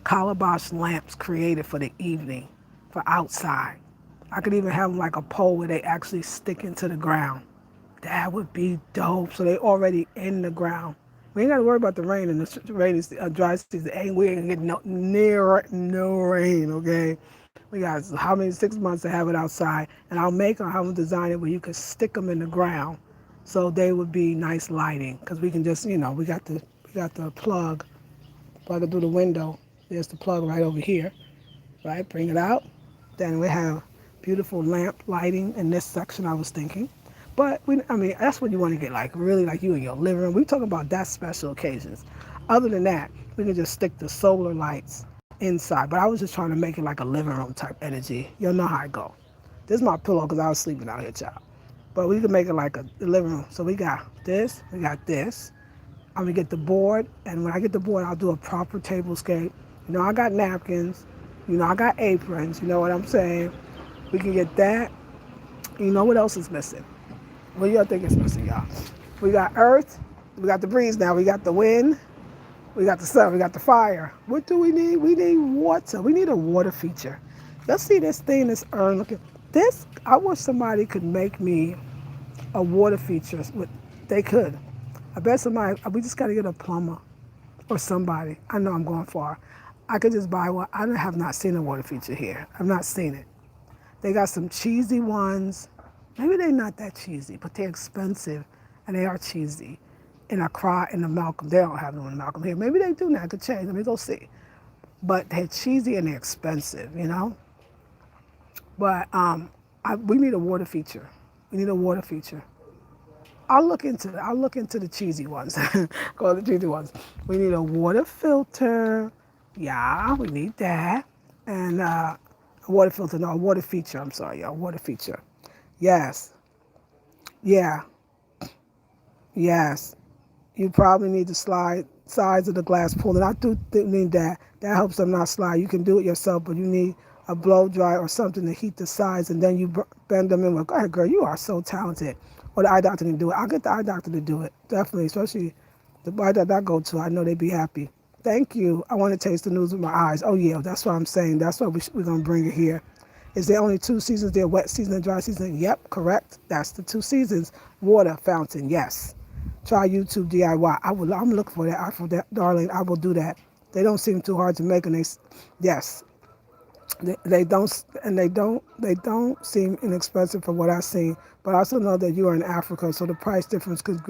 calabash lamps created for the evening, for outside. I could even have them like a pole where they actually stick into the ground. That would be dope. So they already in the ground. We ain't got to worry about the rain, and the rain is dry season. We ain't getting no rain, okay? We got how many 6 months to have it outside, and have them design it where you could stick them in the ground, so they would be nice lighting. Because we can just, we got the plug it through the window. There's the plug right over here, right? Bring it out. Then we have beautiful lamp lighting in this section. I was thinking. But, that's what you want to get, like, really, like you in your living room. We're talking about that special occasions. Other than that, we can just stick the solar lights inside. But I was just trying to make it like a living room type energy. You'll know how I go. This is my pillow because I was sleeping out here, child. But we can make it like a living room. So we got this. I'm going to get the board. And when I get the board, I'll do a proper tablescape. I got napkins. I got aprons. You know what I'm saying? We can get that. What else is missing? What do y'all think is missing, y'all? We got earth, we got the breeze now, we got the wind, we got the sun, we got the fire. What do we need? We need water. We need a water feature. Let's see this thing, this urn. Look at this. I wish somebody could make me a water feature. They could. I bet somebody, we just got to get a plumber or somebody. I know I'm going far. I could just buy one. I have not seen a water feature here. I've not seen it. They got some cheesy ones. Maybe they're not that cheesy, but they're expensive, and they are cheesy. In Accra, in the Malcolm, they don't have them in the Malcolm here. Maybe they do now. I could change. Let me go see. But they're cheesy and they're expensive, But we need a water feature. We need a water feature. I'll look into the cheesy ones. Call the cheesy ones. We need a water filter. Yeah, we need that. And a water filter. No, a water feature. I'm sorry, y'all. Water feature. Yes. Yeah. Yes. You probably need to slide sides of the glass pool. And I do need that. That helps them not slide. You can do it yourself, but you need a blow dry or something to heat the sides, and then you bend them in with, go ahead, girl, you are so talented. Or the eye doctor can do it. I'll get the eye doctor to do it. Definitely. Especially the eye doctor I go to. I know they'd be happy. Thank you. I want to taste the news with my eyes. Oh, yeah. That's what I'm saying. That's why we're going to bring it here. Is there only 2 seasons there, wet season and dry season? Yep, correct. That's the 2 seasons. Water fountain, yes. Try YouTube DIY. I'm looking for that, darling. I will do that. They don't seem too hard to make, and yes. They don't seem inexpensive from what I've seen. But I also know that you are in Africa, so the price difference could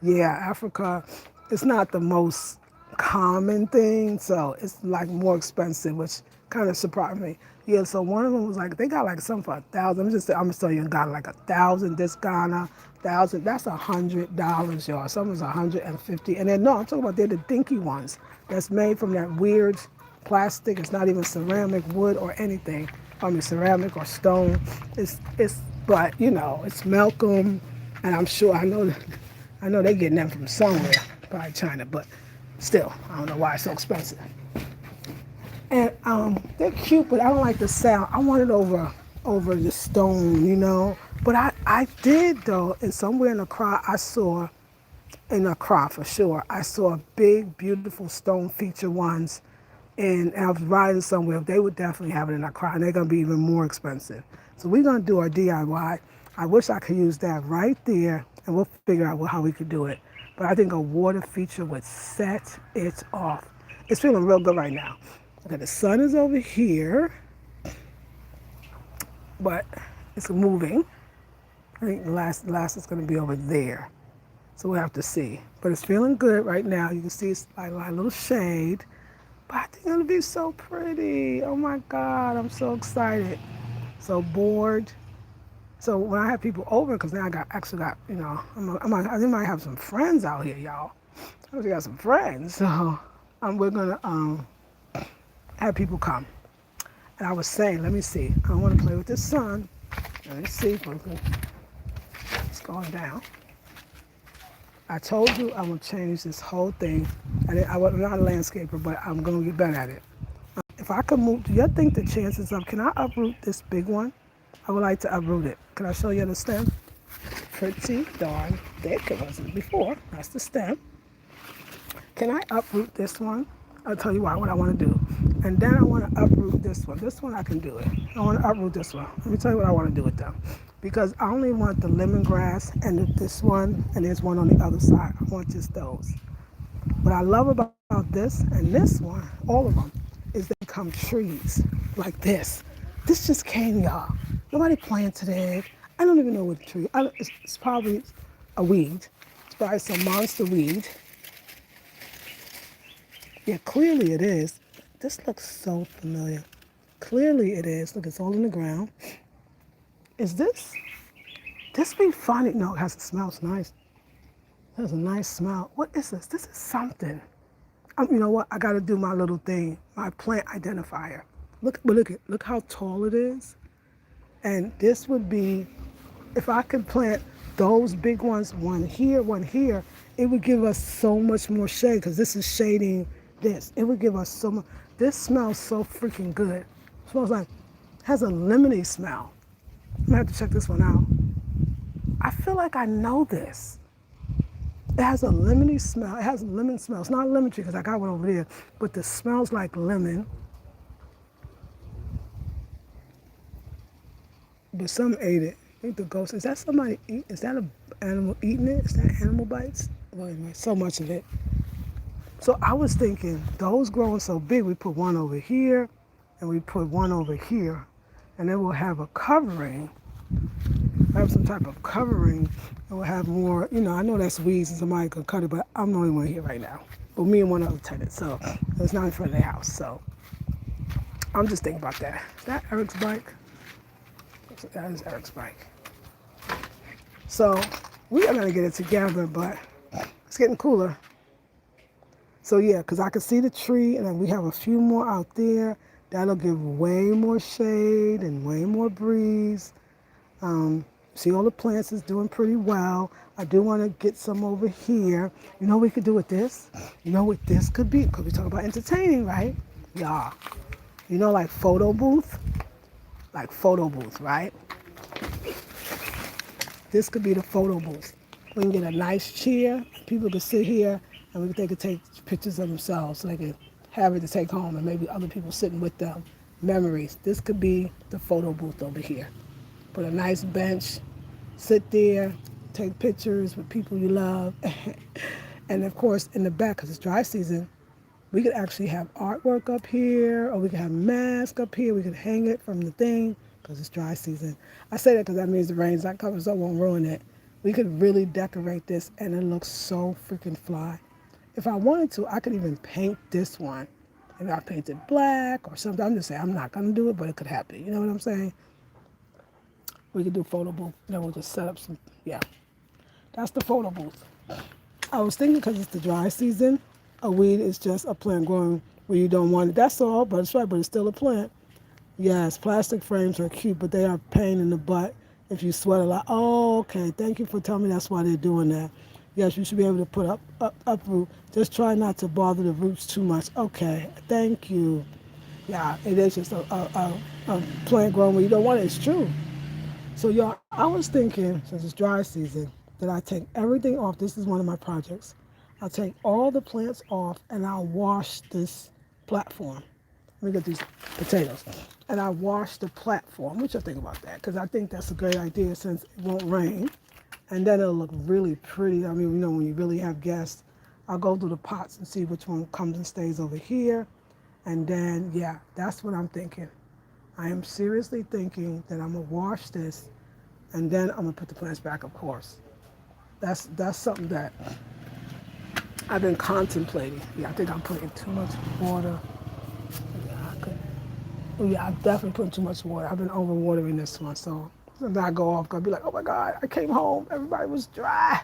be, Africa, it's not the most common thing, so it's like more expensive, which kind of surprised me. Yeah, so one of them was like, they got like something for $1,000. I'm just telling you, got like 1,000 this Ghana, 1,000. That's $100, y'all. Some is 150, and then no, I'm talking about they're the dinky ones that's made from that weird plastic. It's not even ceramic, wood, or anything. Ceramic or stone. But it's Malcolm, and I'm sure I know they're getting them from somewhere, probably China, but Still, I don't know why it's so expensive. And they're cute, but I don't like the sound. I want it over the stone, you know. But I did though, and somewhere in the crowd I saw, in a crop for sure. I saw big, beautiful stone feature ones, and I was riding somewhere. They would definitely have it in a crop, and they're gonna be even more expensive. So we're gonna do our DIY. I wish I could use that right there, and we'll figure out how we could do it. But I think a water feature would set it off. It's feeling real good right now. Okay, the sun is over here, but it's moving. I think the last is gonna be over there. So we'll have to see. But it's feeling good right now. You can see it's like a little shade. But I think it'll be so pretty. Oh my God, I'm so excited. So bored. So when I have people over, because now actually got, you know, I might have some friends out here, y'all. I actually got some friends. So we're gonna have people come. And I was saying, let me see. I want to play with the sun. Let me see if it's going down. I told you I will change this whole thing. I'm not a landscaper, but I'm going to get better at it. If I could move, do you think the chances of, can I uproot this big one? I would like to uproot it. Can I show you the stem? Pretty darn thick. It wasn't before. That's the stem. Can I uproot this one? I'll tell you what I want to do. And then I want to uproot this one. This one I can do it. I want to uproot this one. Let me tell you what I want to do with them. Because I only want the lemongrass and this one, and there's one on the other side. I want just those. What I love about this and this one, all of them, is they become trees like this. This just came, y'all. Nobody planted it. I don't even know what tree. It's probably a weed. It's probably some monster weed. Yeah, clearly it is. This looks so familiar. Clearly it is. Look, it's all in the ground. Is this be funny? No, it smells nice. It has a nice smell. What is this? This is something. You know what? I got to do my little thing, my plant identifier. Look how tall it is. And this would be, if I could plant those big ones, one here, it would give us so much more shade, because this is shading this. It would give us so much. This smells so freaking good. It smells like, has a lemony smell. I'm gonna have to check this one out. I feel like I know this. It has a lemony smell. It has a lemon smell. It's not a lemon tree because I got one over there, but it smells like lemon. But some ate it. I think the ghost, is that somebody eat? Is that an animal eating it? Is that animal bites? Well, anyway, so much of it. So I was thinking, those growing so big, we put one over here and we put one over here, and then we'll have a covering. Have some type of covering, and we'll have more, you know, I know that's weeds and somebody could cut it, but I'm the only one here right now. But me and one other tenant, so it's not in front of their house. So I'm just thinking about that. Is that Eric's bike? That is Eric's bike. So we are gonna get it together, but it's getting cooler. So yeah, because I can see the tree, and then we have a few more out there. That'll give way more shade and way more breeze. See, all the plants is doing pretty well. I do want to get some over here. You know what we could do with this? You know what this could be? Because we talk about entertaining, right? Yeah. You know, like photo booth? Like photo booth, right? This could be the photo booth. We can get a nice chair. People could sit here, and they could take pictures of themselves, so they could have it to take home, and maybe other people sitting with them. Memories. This could be the photo booth over here. Put a nice bench, sit there, take pictures with people you love. And of course, in the back, because it's dry season, we could actually have artwork up here, or we could have masks up here. We could hang it from the thing, because it's dry season. I say that because that means the rain's not coming, so it won't ruin it. We could really decorate this, and it looks so freaking fly. If I wanted to, I could even paint this one. Maybe I paint it black or something. I'm just saying, I'm not going to do it, but it could happen. You know what I'm saying? We could do photo booth. Then we'll just set up some, yeah. That's the photo booth. I was thinking, because it's the dry season, a weed is just a plant growing where you don't want it. That's all, but it's right, but it's still a plant. Yes, plastic frames are cute, but they are a pain in the butt if you sweat a lot. Oh, okay. Thank you for telling me that's why they're doing that. Yes, you should be able to put uproot. Just try not to bother the roots too much. Okay, thank you. Yeah, it is just a plant growing where you don't want it. It's true. So y'all, I was thinking, since it's dry season, that I take everything off. This is one of my projects. I'll take all the plants off and I'll wash this platform. Let me get these potatoes. And I wash the platform. What you think about that? Because I think that's a great idea since it won't rain. And then it'll look really pretty. I mean, when you really have guests, I'll go through the pots and see which one comes and stays over here. And then, yeah, that's what I'm thinking. I am seriously thinking that I'm going to wash this and then I'm going to put the plants back, of course. That's something that I've been contemplating. Yeah, I think I'm putting too much water. Yeah, I'm definitely putting too much water. I've been overwatering this one, so sometimes I go off, I'll be like, oh my God, I came home, everybody was dry.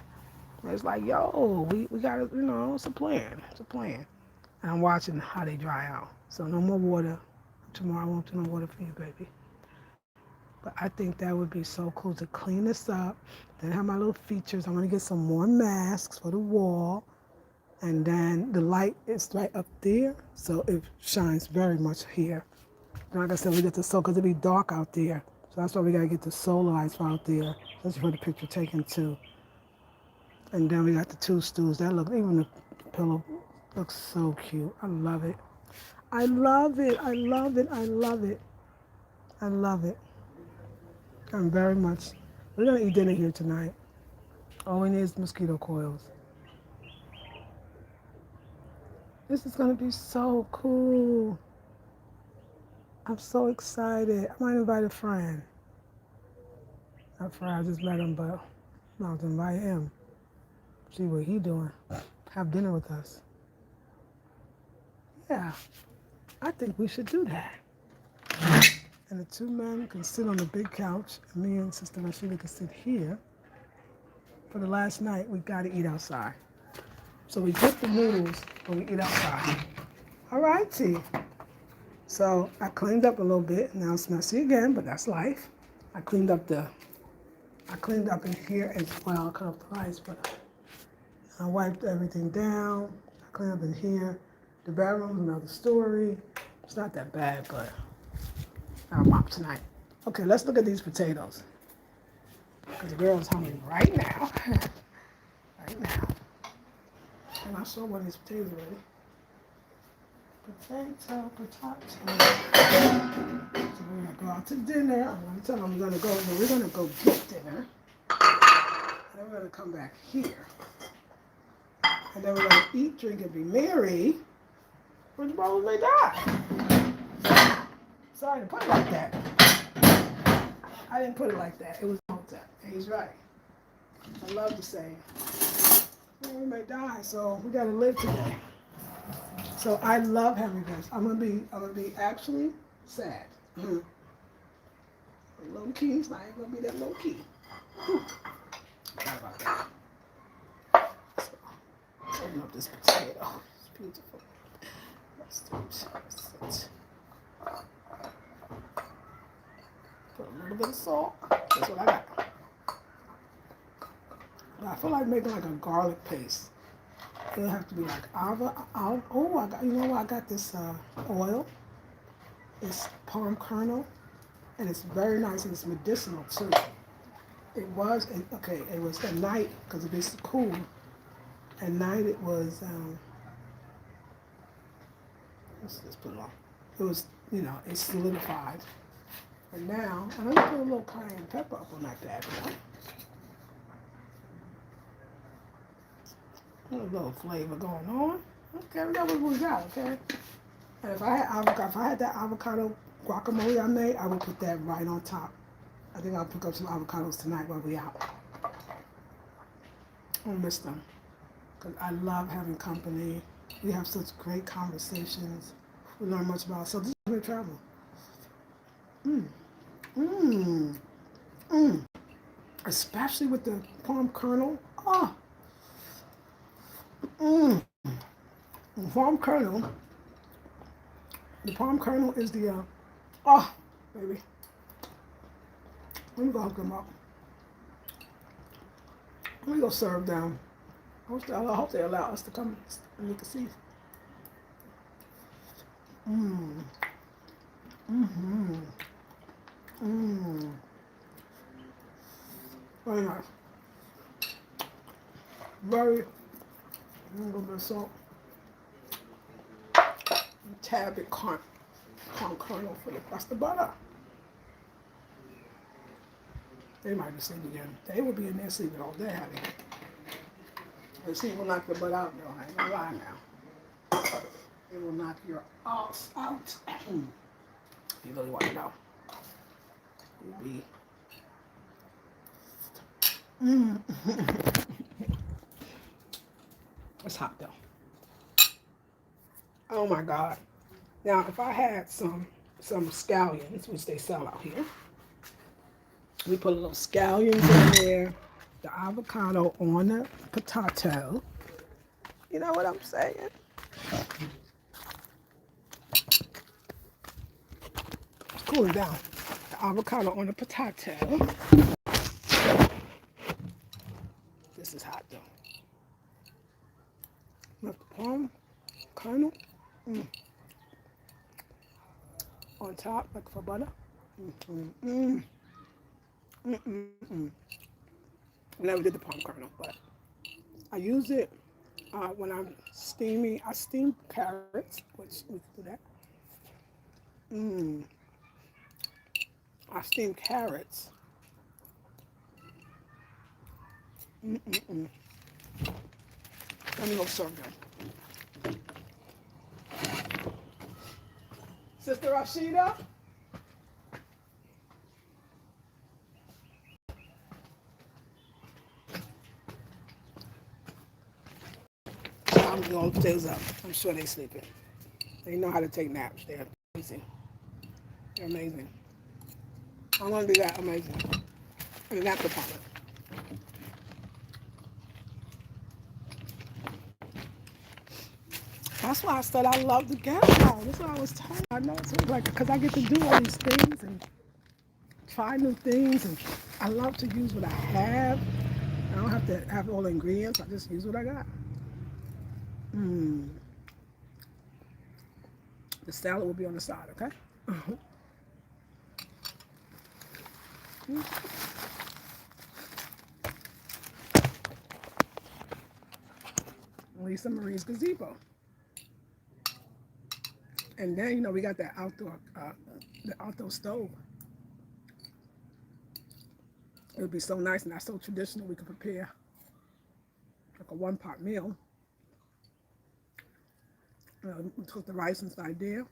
And it's like, yo, we got to, it's a plan. It's a plan. And I'm watching how they dry out. So no more water. Tomorrow I won't do no water for you, baby. But I think that would be so cool to clean this up. Then have my little features. I'm going to get some more masks for the wall. And then the light is right up there, so it shines very much here. And like I said, we get the solar, because it'll be dark out there. So that's why we got to get the solar lights out there. That's for the picture taken too. And then we got the two stools. That look, even the pillow looks so cute. I love it. I love it. I love it. I love it. I love it. I'm very much. We're going to eat dinner here tonight. All we need is mosquito coils. This is going to be so cool. I'm so excited. I might invite a friend. Not a friend, I just met him, but I'm going to invite him. See what he doing. Have dinner with us. Yeah, I think we should do that. And the two men can sit on the big couch, and me and Sister Rashida can sit here. For the last night, we got to eat outside. So we get the noodles, but we eat outside. All right, T. So I cleaned up a little bit. Now it's messy again, but that's life. I cleaned up in here as well. I cut off the lights, but I wiped everything down. I cleaned up in here. The bedroom's another story. It's not that bad, but I'll mop tonight. Okay, let's look at these potatoes. Because the girl's hungry right now. Right now. And I saw one of these potatoes already. Potato. So we're gonna go out to dinner. I'm gonna tell them we're gonna go get dinner. And then we're gonna come back here. And then we're gonna eat, drink, and be merry. Which brothers may die. Sorry to put it like that. I didn't put it like that. It was like that. And he's right. I love to say, well, we may die, so we gotta live today. So I love having this. I'm gonna be actually sad. Mm-hmm. Low key, it's not even gonna be that low key. Forgot about that. So, open up this potato. It's beautiful. Let's do it. Put a little bit of salt. That's what I got. But I feel like making like a garlic paste. It'll have to be like I got this oil. It's palm kernel, and it's very nice, and it's medicinal too. It was at night, because it's cool. At night it was, let's just put it on. It was, it solidified. And now, I'm going to put a little cayenne pepper up on that bad boy. A little flavor going on. Okay, we got what we got, okay? And if I had that avocado guacamole I made, I would put that right on top. I think I'll pick up some avocados tonight while we're out. I don't miss them. Because I love having company. We have such great conversations. We learn much about ourselves. This is great travel. Especially with the palm kernel. Oh. The palm kernel is the, baby. Let me go hook them up. Let me go serve them. I hope they allow us to come and you can see. Mmm. Mm-hmm. Mmm. Very nice. Very, a little bit of salt. A tad bit corn kernel for the pasta butter. They might be sleeping again. They will be in there sleeping all day, honey. The sleep will knock your butt out, though. I ain't gonna lie now. It will knock your ass out. You really want to know. You'll be. It's hot though. Oh my God. Now, if I had some scallions, which they sell out here, we put a little scallions in there, the avocado on the potato. You know what I'm saying? It's cooling down. The avocado on the potato. This is hot though. Left the palm kernel on top, like for butter. I never did the palm kernel, but I use it when I'm steaming. I steam carrots, which we can do that. I steam carrots. Let me go serve them. Sister Rashida? I'm going to stay up. I'm sure they're sleeping. They know how to take naps. They're amazing. They're amazing. I'm going to be that amazing in the nap department. That's why I said I love the guest house. That's what I was telling you. I know it's like, because I get to do all these things and try new things, and I love to use what I have. I don't have to have all the ingredients. I just use what I got. The salad will be on the side, okay? Lisa Marie's gazebo. And then, you know, we got that the outdoor stove. It would be so nice and that's so traditional. We could prepare like a one-pot meal. We cook the rice inside there.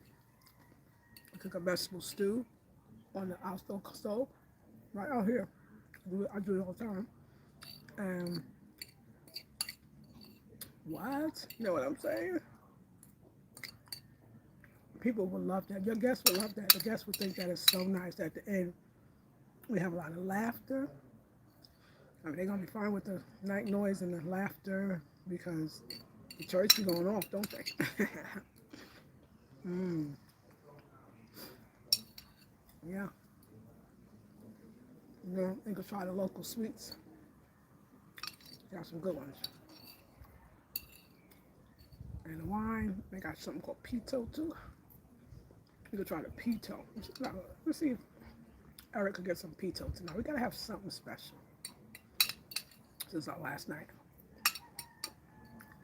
We cook a vegetable stew on the outdoor stove right out here. I do it all the time. And what? You know what I'm saying? People will love that. Your guests will love that. The guests will think that is so nice. At the end, we have a lot of laughter. I mean, they're going to be fine with the night noise and the laughter because the church be going off, don't they? Yeah. You know, they could try the local sweets. They got some good ones. And the wine, they got something called Pito too. You could try the Pito. Let's see if Eric could get some Pito tonight. We gotta have something special. Since our last night.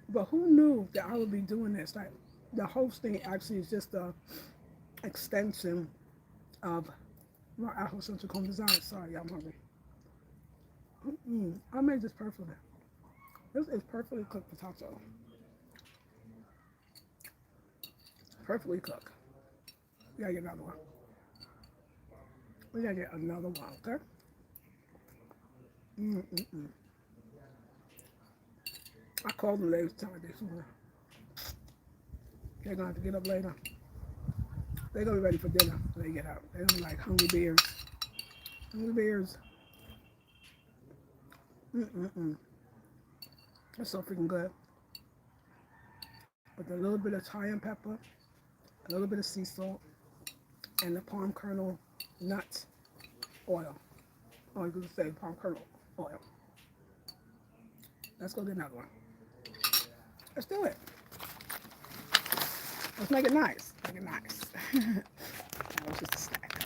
But who knew that I would be doing this? Like the hosting actually is just a extension of my Afrocentric home design. Sorry, I'm hungry. I made this perfectly. This is perfectly cooked potato. Perfectly cooked. We gotta get another one. We gotta get another one, okay? I called them ladies telling me they're gonna have to get up later. They're gonna be ready for dinner when they get out. They're gonna be like hungry bears. Hungry bears. That's so freaking good. With a little bit of cayenne pepper, a little bit of sea salt, and the palm kernel nut oil. Or you could say palm kernel oil. Let's go get another one. Let's do it. Let's make it nice. Make it nice. That was just a snack.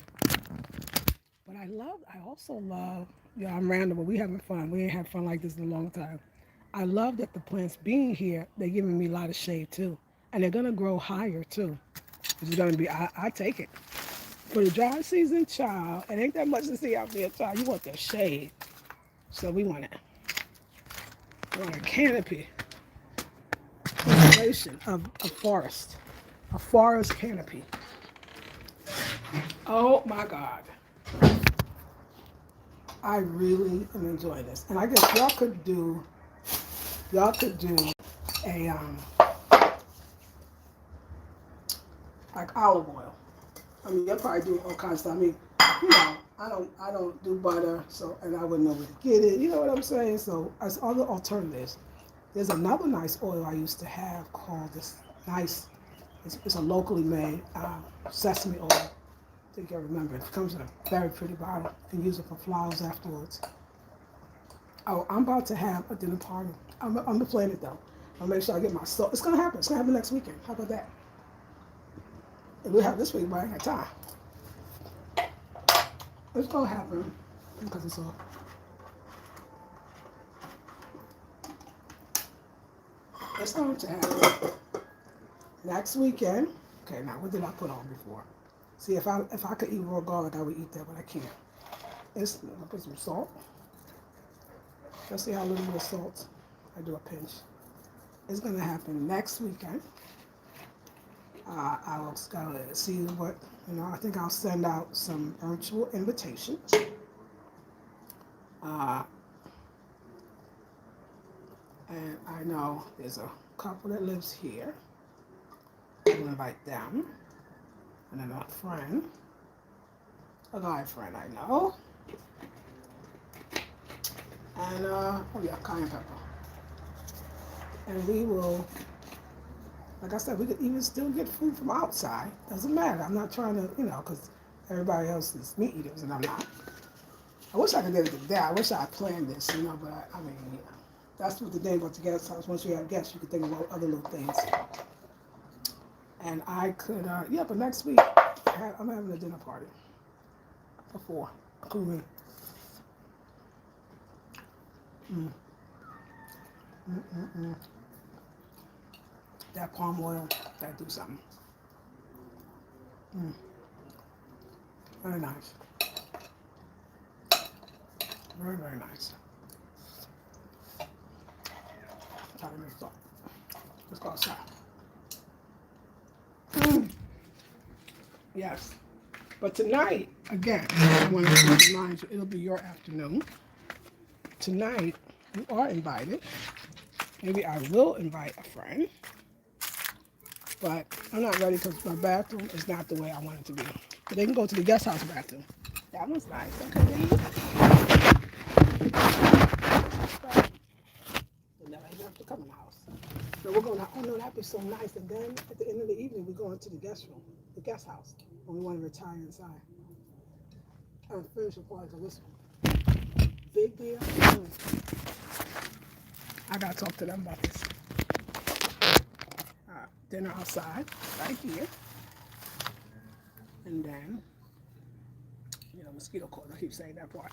But I also love, yeah, I'm random, but we having fun. We ain't had fun like this in a long time. I love that the plants being here, they're giving me a lot of shade too. And they're going to grow higher too. It's going to be, I take it. For the dry season, child, it ain't that much to see out there, child. You want the shade. So we want it. We want a canopy. Installation of a forest. A forest canopy. Oh my God. I really am enjoying this. And I guess y'all could do a like olive oil. I mean, you'll probably do all kinds of stuff. I mean, you know, I don't do butter, so, and I wouldn't know where to get it. You know what I'm saying? So, as other alternatives, there's another nice oil I used to have called this nice. It's a locally made sesame oil. I think I remember. It comes in a very pretty bottle. You can use it for flowers afterwards. Oh, I'm about to have a dinner party. I'm gonna plan it though. I'll make sure I get my salt. It's gonna happen. It's gonna happen next weekend. How about that? If we have this week, but I ain't got time. It's gonna happen because it's all. It's going to happen next weekend. Okay, now what did I put on before? See, if I could eat raw garlic, I would eat that, but I can't. I'll put some salt. Let's see how little bit of salt. I do a pinch. It's gonna happen next weekend. I will see what, I think I'll send out some virtual invitations. And I know there's a couple that lives here. I'm gonna invite them. And then a friend, a guy friend I know. And, cayenne pepper. And we will, like I said, we could even still get food from outside. Doesn't matter. I'm not trying to, because everybody else is meat eaters and I'm not. I wish I could do it today. I wish I had planned this, but I mean, that's what the thing about the guest house. Once you have guests, you can think about other little things. And I could, but next week, I'm having a dinner party. Before. Include me. That palm oil, that do something. Very nice. Very, very nice. Try to make salt. Let's go outside. Yes. But tonight, again, I want to remind you, it'll be your afternoon. Tonight, you are invited. Maybe I will invite a friend. But I'm not ready because my bathroom is not the way I want it to be. But they can go to the guest house bathroom. That one's nice. Okay, then. They'll never even have to come in the house. So we're going to, that'd be so nice. And then at the end of the evening, we're going to the guest room, the guest house, when we want to retire inside. And finish the party of this one. Big deal. I got to talk to them about this. Dinner outside, right here. And then, mosquito coil. I keep saying that part.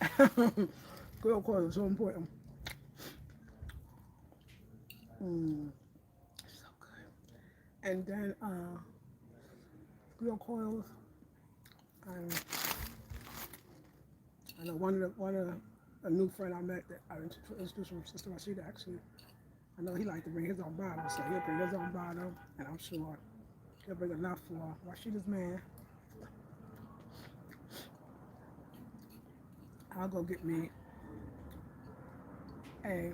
Mosquito coil is so important. So good. And then, mosquito coils. I know one of a new friend I met that I introduced from Sister Rashida actually. I know he liked to bring his own bottle, so he'll bring his own bottle, and I'm sure he'll bring enough for Rashida's man. I'll go get me a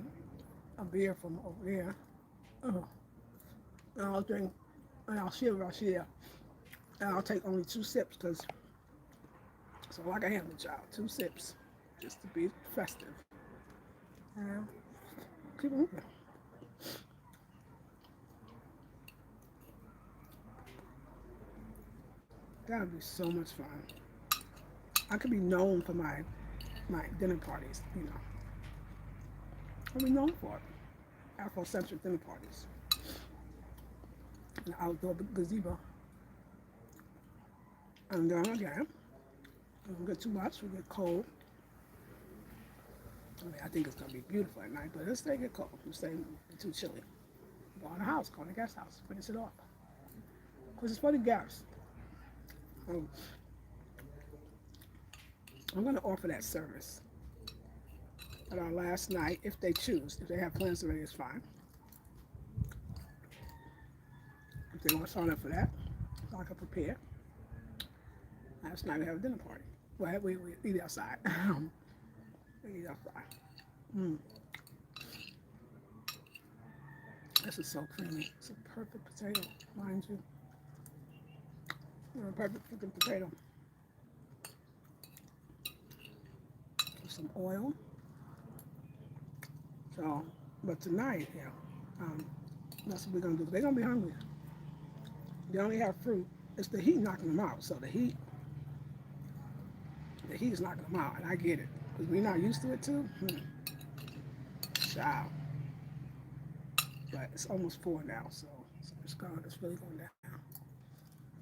beer from over there, and I'll drink, and I'll share with Rashida, and I'll take only 2 sips, because so like I handle, child, 2 sips, just to be festive. And keep it moving. That would be so much fun. I could be known for my dinner parties, I'll be known for it. Afrocentric dinner parties. an outdoor gazebo. And then again, we don't get too much, we get cold. I mean, I think it's going to be beautiful at night, but let's stay get cold. Let's stay too chilly. Go in the house, go in the guest house, finish it off. Because it's for the guests. I'm going to offer that service at our last night if they choose. If they have plans already, it's fine. If they want to sign up for that, so I can prepare. Last night we have a dinner party. Well, we eat outside. We eat outside. This is so creamy. It's a perfect potato, mind you. A perfect freaking potato. With some oil. So, but tonight, that's what we're gonna do. They're gonna be hungry. They only have fruit. It's the heat knocking them out. So the heat is knocking them out, and I get it because we're not used to it too. Child. But it's almost 4 now, so it's really going down.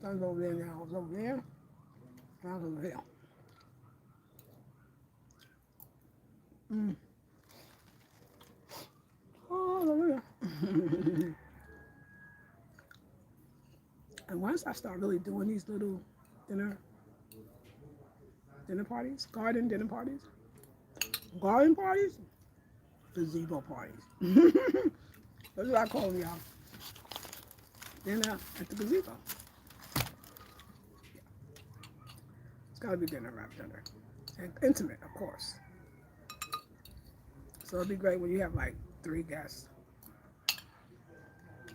Sun's over there now. I was over there. I was over here. Oh, over there. And once I start really doing these little dinner parties, garden parties, gazebo parties. That's what I call them, y'all. Dinner at the gazebo. Yeah. It's got to be dinner wrapped dinner. And intimate, of course. So it'd be great when you have like 3 guests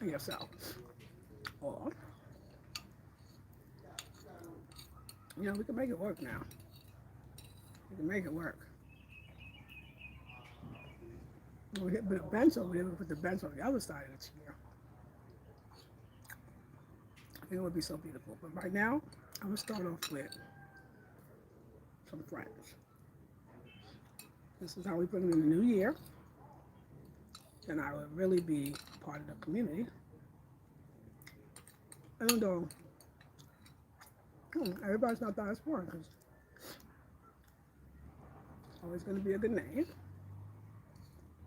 and yourself. Or, we can make it work now. We can make it work. We put a bench over there. We put the bench on the other side of the chair. I think it would be so beautiful. But right now, I'm going to start off with some friends. This is how we bring in the new year. And I would really be part of the community. And everybody's not that smart because it's always going to be a good name.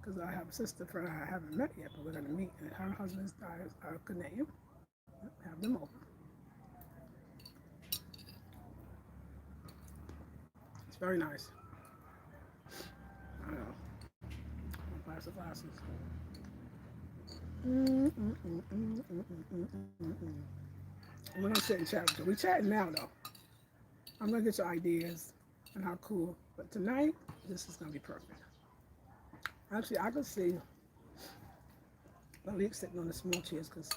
Because I have a sister friend I haven't met yet, but we're going to meet. And her husband's are a good name. Have them over. It's very nice. I know. Glass of glasses. We're going to sit and chat. We're chatting now, though. I'm going to get your ideas and how cool. But tonight, this is going to be perfect. Actually, I could see Malik sitting on the small chairs because,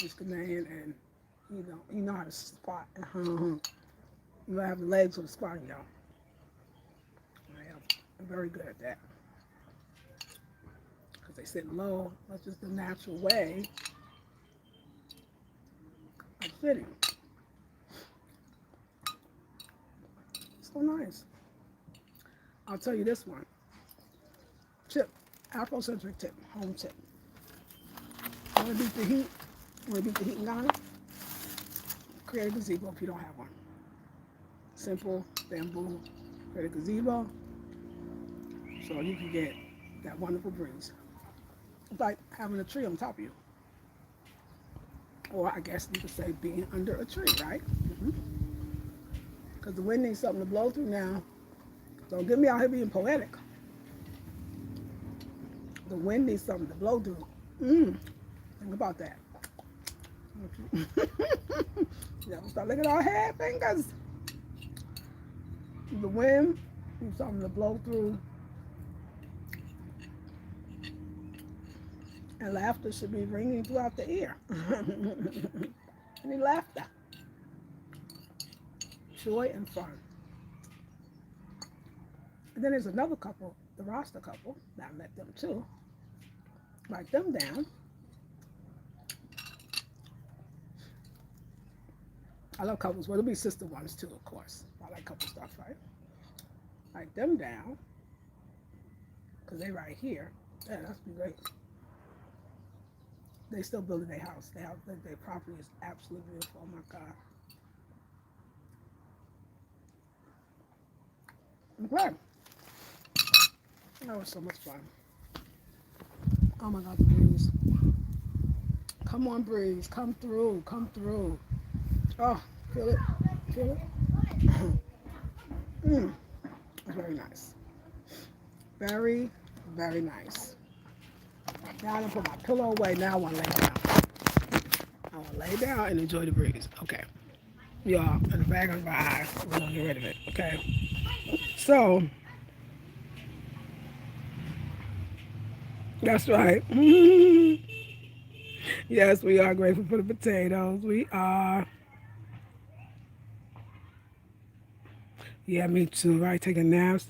he's Ghanaian and, he know how to squat. You might have the legs for the squatting, y'all. I'm very good at that. Because they sit low. That's just the natural way of sitting. So nice. I'll tell you this one. Tip, Afrocentric tip, home tip. Want to beat the heat? Want to beat the heat in Ghana? Create a gazebo if you don't have one. Simple, bamboo, create a gazebo so you can get that wonderful breeze. It's like having a tree on top of you. Or I guess you could say being under a tree, right? Because the wind needs something to blow through now. Don't get me out here being poetic. The wind needs something to blow through. Think about that. Start looking at our hair fingers. The wind needs something to blow through. And laughter should be ringing throughout the ear. Any laughter. Joy and fun. And then there's another couple, the roster couple, that I met them too. Write them down. I love couples. Well, it'll be sister ones too, of course. I like couple stuff, right? Write them down. Because they right here. Yeah, that's be great. they still building their house. Their property is absolutely beautiful. Oh my God. Okay. That was so much fun. Oh my God, the breeze. Come on, breeze. Come through. Come through. Oh, feel it. Feel it. Mm, it's very nice. Very, very nice. Now I'm gonna put my pillow away. Now I wanna lay down. I wanna lay down and enjoy the breeze. Okay. Y'all, in the back of my eye, we're gonna get rid of it. Okay. So, that's right. Yes, we are grateful for the potatoes. We are. Yeah, me too, right? Taking naps.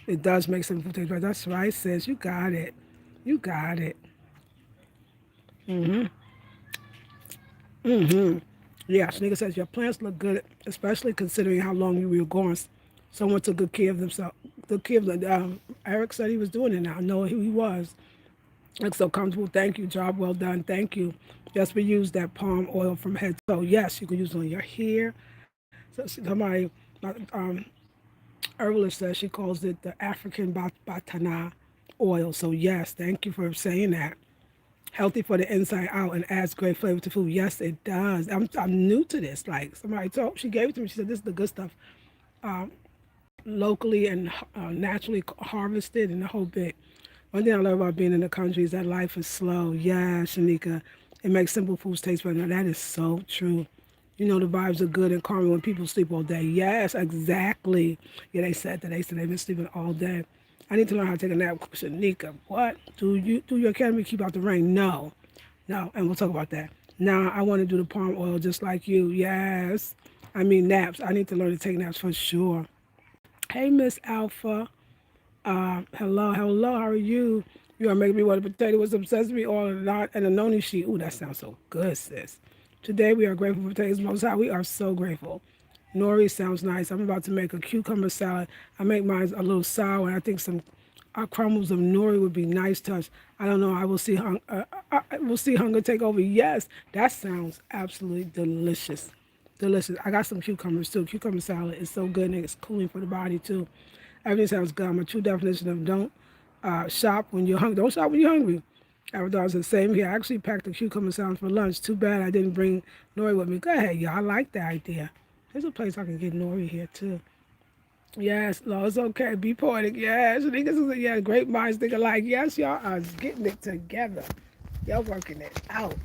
It does make some potatoes, but that's right, sis. You got it. You got it. Mm-hmm. Mm-hmm. Yeah, Shanika says your plants look good, especially considering how long you were gone. Someone took good care of themselves. Took care of them. Eric said he was doing it now. No, he was. Looks so comfortable. Thank you. Job well done. Thank you. Yes, we use that palm oil from head to toe. Yes, you can use it on your hair. So somebody, herbalist says she calls it the African batana oil. So yes, thank you for saying that. Healthy for the inside out and adds great flavor to food. Yes, it does. I'm new to this. Like somebody told, she gave it to me. She said this is the good stuff, locally and naturally harvested and the whole bit. One thing I love about being in the country is that life is slow. Yeah, Shanika, it makes simple foods taste better. Now, that is so true. You know the vibes are good and calming when people sleep all day. Yes, exactly. Yeah, they said that. They said they've been sleeping all day. I need to learn how to take a nap. Shanika, what? Do your academy keep out the rain? No. No, and we'll talk about that. Now, I want to do the palm oil just like you. Yes. I mean, naps. I need to learn to take naps for sure. Hey, Miss Alpha. Hello, hello, how are you? You are making me want a potato with some sesame oil and a noni sheet. Ooh, that sounds so good, sis. Today we are grateful for potatoes most high. We are so grateful. Nori sounds nice. I'm about to make a cucumber salad. I make mine a little sour, and I think some crumbles of nori would be nice touch. I don't know. I will see. We'll see hunger take over. Yes, that sounds absolutely delicious. Delicious. I got some cucumbers too. Cucumber salad is so good and it's cooling for the body too. Everything sounds good. I'm a true definition of don't shop when you're hungry. Don't shop when you're hungry. Avatar's the same here. I actually packed the cucumber salad for lunch. Too bad I didn't bring nori with me. Go ahead, y'all. I like that idea. There's a place I can get nori here too. Yes, no, it's okay. Be poetic. Yes, niggas is yeah, great minds think alike. Yes, y'all are getting it together. Y'all working it out.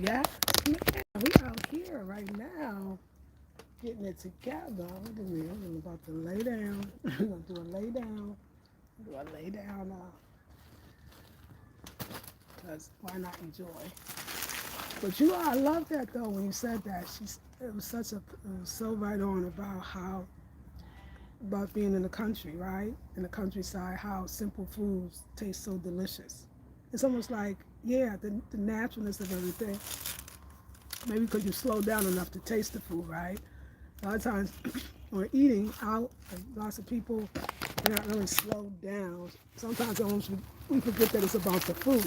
Yeah, yeah, we out here right now getting it together. Wait a minute, I'm about to lay down. I'm gonna do a lay down. Do a lay down because why not enjoy? But you know, I love that though when you said that. It was so right on about how about being in the country, right? In the countryside, how simple foods taste so delicious. It's almost like, yeah, the naturalness of everything. Maybe because you slow down enough to taste the food, right? A lot of times when we're eating out, and lots of people are not really slowed down. Sometimes almost we forget that it's about the food.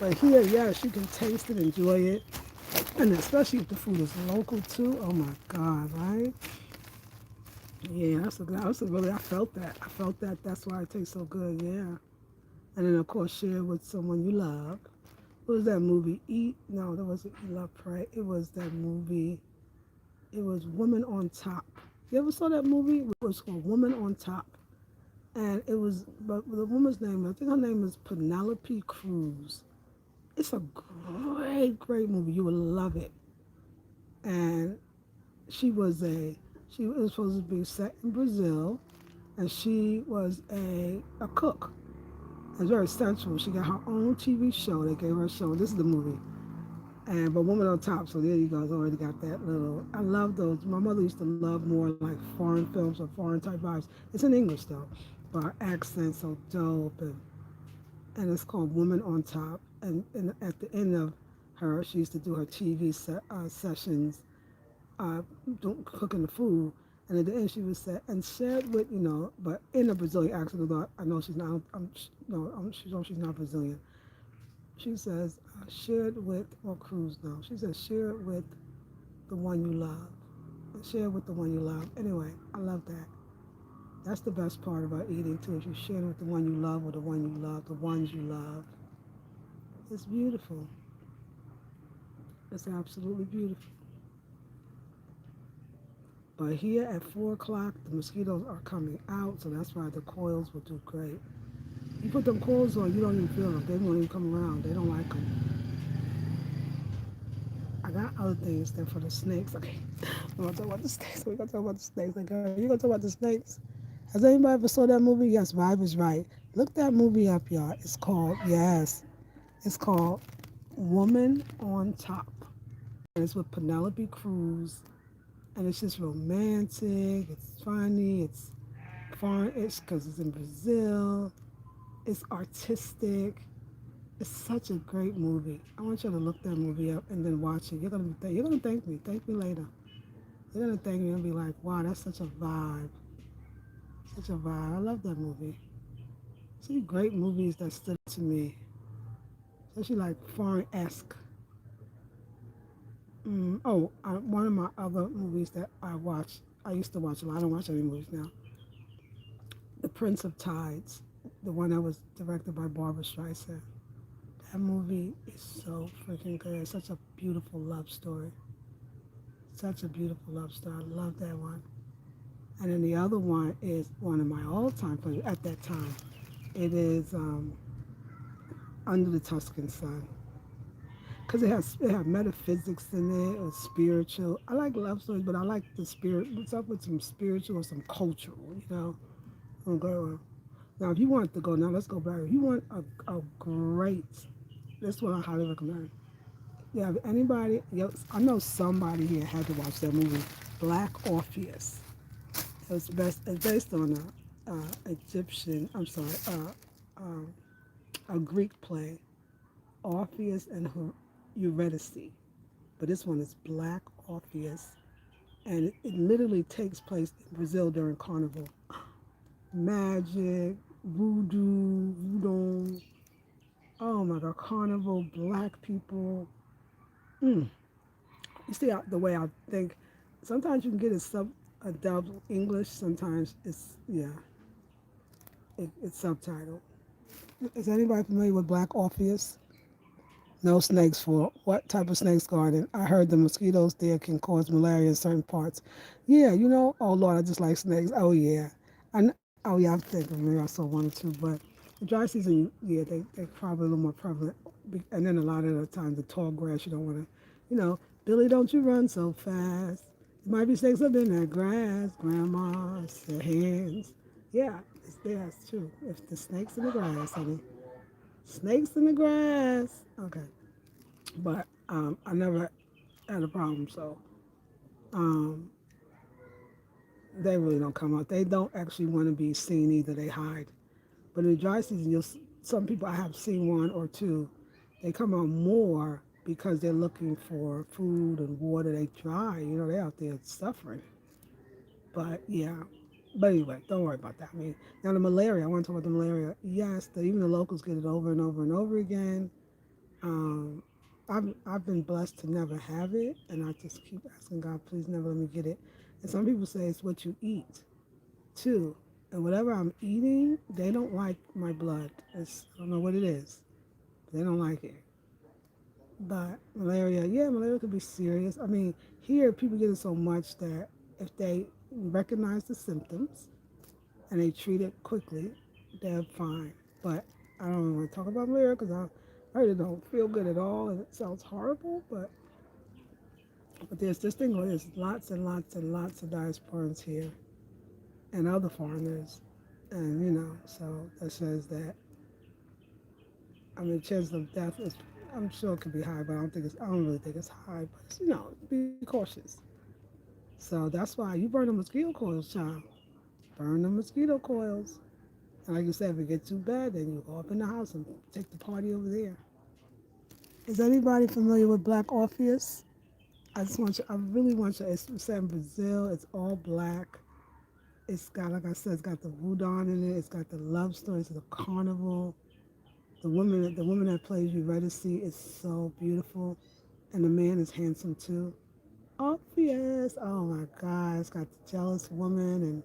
But here, yes, you can taste it, enjoy it. And especially if the food is local too. Oh my God, right? Yeah, really, I felt that. I felt that. That's why it tastes so good, yeah. And then, of course, share with someone you love. What was that movie? Eat? No, that wasn't Eat, Love, Pray. It was that movie. It was Woman on Top. You ever saw that movie? It was called Woman on Top. And it was, but the woman's name, I think her name is Penelope Cruz. It's a great, great movie. You will love it. And she was supposed to be set in Brazil, and she was a cook. It was very sensual. She got her own TV show. They gave her a show. This is the movie. But Woman on Top, so there you go. It's already got that little. I love those. My mother used to love more like foreign films or foreign type vibes. It's in English though, but her accent's so dope, and it's called Woman on Top. And at the end of her, she used to do her TV sessions, cooking the food. And at the end, she would say, and shared with, but in a Brazilian accent, although I know she's not, I'm sure she's not Brazilian. She says, share it with, or cruise now. She says, share it with the one you love. Share it with the one you love. Anyway, I love that. That's the best part about eating too. If you share it with the one you love or the one you love, the ones you love. It's beautiful. It's absolutely beautiful. But here at 4 o'clock, the mosquitoes are coming out, so that's why the coils will do great. You put them coils on, you don't even feel them. They won't even come around. They don't like them. I got other things than for the snakes. Okay, we're gonna talk about the snakes. We're gonna talk about the snakes. Like, girl, you gonna talk about the snakes? Has anybody ever saw that movie? Yes, Vibe is right. Look that movie up, y'all. It's called, yes, it's called Woman on Top. And it's with Penelope Cruz. And it's just romantic. It's funny. It's foreign. It's because it's in Brazil. It's artistic. It's such a great movie. I want you to look that movie up and then watch it. You're gonna thank me. Thank me later. You're gonna thank me and be like, wow, that's such a vibe. Such a vibe. I love that movie. See great movies that stood out to me, especially like foreign-esque. One of my other movies that I used to watch a lot. I don't watch any movies now. The Prince of Tides, the one that was directed by Barbara Streisand. That movie is so freaking good. It's such a beautiful love story. Such a beautiful love story. I love that one. And then the other one is one of my all-time favorites at that time. It is Under the Tuscan Sun. Because it has metaphysics in it or spiritual. I like love stories, but I like the spirit. What's up with some spiritual or some cultural, you know? Go. Now, if you want to go, now let's go back. If you want a great, this one I highly recommend. Yeah, if anybody, yes, I know somebody here had to watch that movie, Black Orpheus. It's based on Egyptian, I'm sorry, a Greek play, Orpheus and Eurydice. But this one is Black Orpheus, and it literally takes place in Brazil during Carnival. Magic, voodoo, oh my God, Carnival, black people. Mm. You see the way I think. Sometimes you can get a dubbed English. Sometimes it's subtitled. Is anybody familiar with Black Orpheus? No snakes for what type of snakes garden? I heard the mosquitoes there can cause malaria in certain parts. Yeah, oh Lord, I just like snakes. Oh yeah, oh yeah, I'm thinking maybe I saw one or two, but the dry season, yeah, they're probably a little more prevalent. And then a lot of the times the tall grass, you don't want to, Billy, don't you run so fast. There might be snakes up in that grass, grandma's, their hands. Yeah, it's there, it's true. If the snakes in the grass, honey. Snakes in the grass. Okay. But I never had a problem, so um, they really don't come out. They don't actually want to be seen either. They hide. But in the dry season, some people I have seen one or two. They come out more because they're looking for food and water. They dry. They're out there suffering. But yeah. But anyway, don't worry about that. I mean, now the malaria. I want to talk about the malaria. Yes, even the locals get it over and over and over again. Um, I've been blessed to never have it, and I just keep asking God, please never let me get it. And some people say it's what you eat too, and whatever I'm eating, they don't like my blood. I don't know what it is. They don't like it. But malaria, yeah, malaria could be serious. I mean, here people get it so much that if they recognize the symptoms and they treat it quickly, they're fine. But I don't really want to talk about malaria because I really don't feel good at all, and it sounds horrible. But there's this thing where there's lots and lots and lots of diasporans here and other foreigners, and so that says that chance of death is, I'm sure it could be high, but I don't really think it's high. But be cautious. So that's why you burn the mosquito coils, child. Burn the mosquito coils. And like you said, if it gets too bad, then you go up in the house and take the party over there. Is anybody familiar with Black Orpheus? I really want you, it's set in Brazil, it's all black. It's got, like I said, it's got the voodoo in it, it's got the love story, it's the carnival. The woman that plays Eurydice is so beautiful, and the man is handsome too. Obvious. Oh my God, it's got the jealous woman, and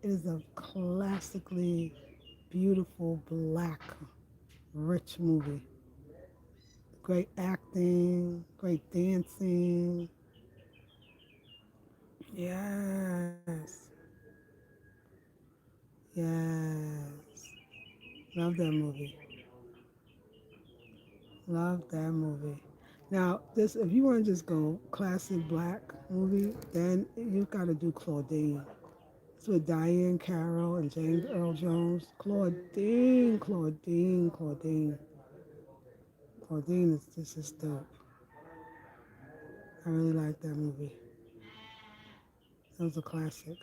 it is a classically beautiful black rich movie. Great acting, great dancing. Yes, yes. Love that movie. Love that movie. Now, this if you want to just go classic black movie, then you got to do Claudine. It's with Diane Carroll and James Earl Jones. Claudine, Claudine, Claudine. Claudine is just dope. I really like that movie. That was a classic.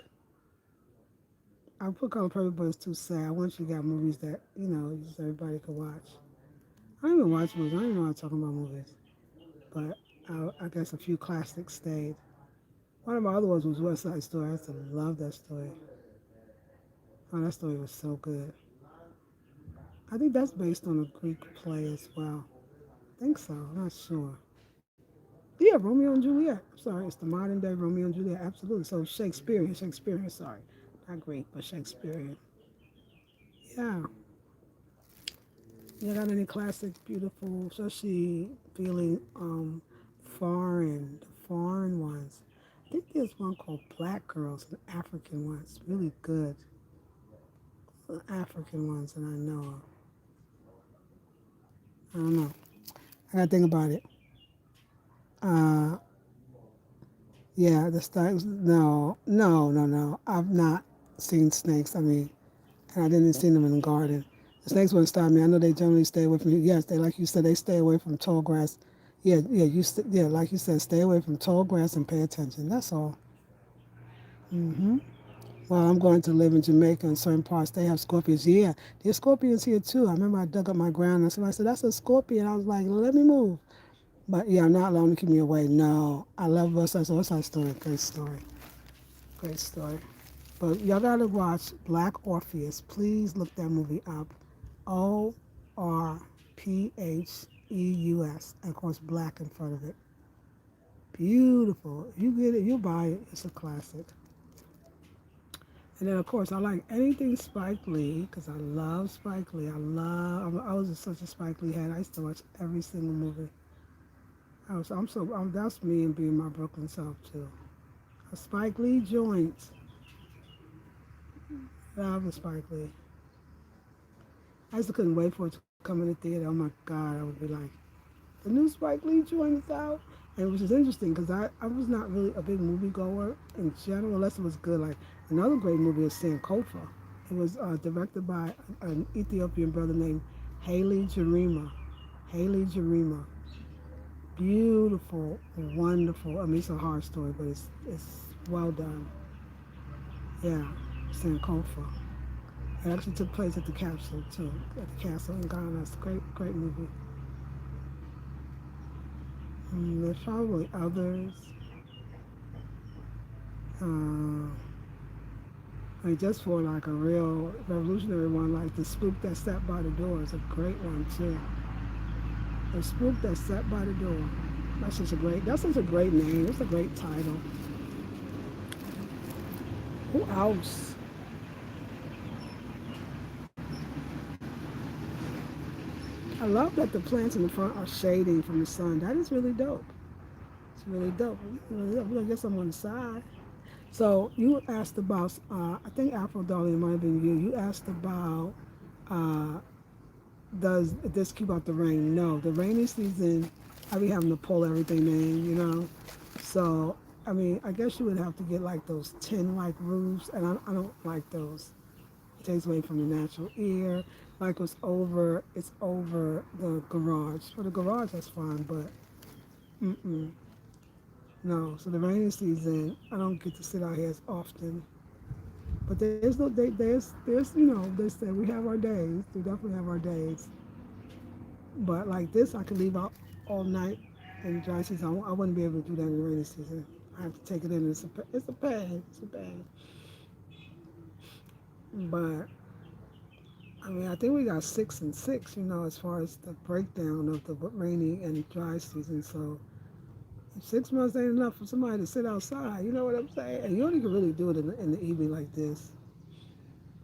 I put Color Purple, but it's too sad. I want you to got movies that, just everybody could watch. I don't even watch movies. I don't even know I'm talking about movies. But I guess a few classics stayed. One of my other ones was West Side Story. I used to love that story. Oh, that story was so good. I think that's based on a Greek play as well. I think so. I'm not sure. Yeah, Romeo and Juliet. I'm sorry, it's the modern day Romeo and Juliet. Absolutely. So Shakespearean. Sorry, not Greek, but Shakespearean. Yeah. You got any classic, beautiful, especially feeling foreign ones. I think there's one called Black Girls, an African one. It's really good. African ones that I know of. I don't know. I gotta think about it. Uh, yeah, the snakes. No, no, no, no. I've not seen snakes. I mean, and I didn't see them in the garden. The snakes wouldn't stop me. I know they generally stay away from. Yes, they like you said, they stay away from tall grass. Yeah, yeah, yeah, like you said, stay away from tall grass and pay attention. That's all. Hmm. Well, I'm going to live in Jamaica in certain parts. They have scorpions. Yeah, there's scorpions here too. I remember I dug up my ground and somebody said, "That's a scorpion." I was like, "Let me move." But yeah, I'm not allowing to keep me away. No, I love West Side Story. Great story. Great story. But y'all gotta watch Black Orpheus. Please look that movie up. Orpheus. And of course, black in front of it. Beautiful. You get it, you buy it. It's a classic. And then, of course, I like anything Spike Lee because I love Spike Lee. I was such a Spike Lee head. I used to watch every single movie. That's me and being my Brooklyn self, too. A Spike Lee joint. Love the Spike Lee. I just couldn't wait for it to come in the theater. Oh my God, I would be like, the new Spike Lee joint is out. And which is interesting because I was not really a big movie goer in general, unless it was good. Like another great movie is Sankofa. It was directed by an Ethiopian brother named Haley Jarima. Haley Jarima. Beautiful, wonderful. I mean, it's a hard story, but it's well done. Yeah, Sankofa. It actually took place at the capsule too, at the castle in Ghana. It's a great movie. There's probably others. Uh, I mean, just for like a real revolutionary one, like the spook that sat by the door is a great one too. The spook that sat by the door. That's such a great name. It's a great title. Who else? I love that the plants in the front are shading from the sun. That is really dope. It's really dope. We're gonna get some on the side. So you asked about, I think Afro Darling might have been you. You asked about, uh, does this keep out the rain? No, the rainy season, I be having to pull everything in. So, I mean, I guess you would have to get like those tin-like roofs, and I don't like those. It takes away from the natural air. Like it's over the garage. For the garage, that's fine, but mm-mm, no. So the rainy season, I don't get to sit out here as often. But they say we have our days. We definitely have our days. But like this, I could leave out all night in the dry season. I wouldn't be able to do that in the rainy season. I have to take it in. It's a pain. It's a pain. But I mean, I think we got 6 and 6, as far as the breakdown of the rainy and dry season. So 6 months ain't enough for somebody to sit outside. You know what I'm saying? And you only can really do it in the evening like this.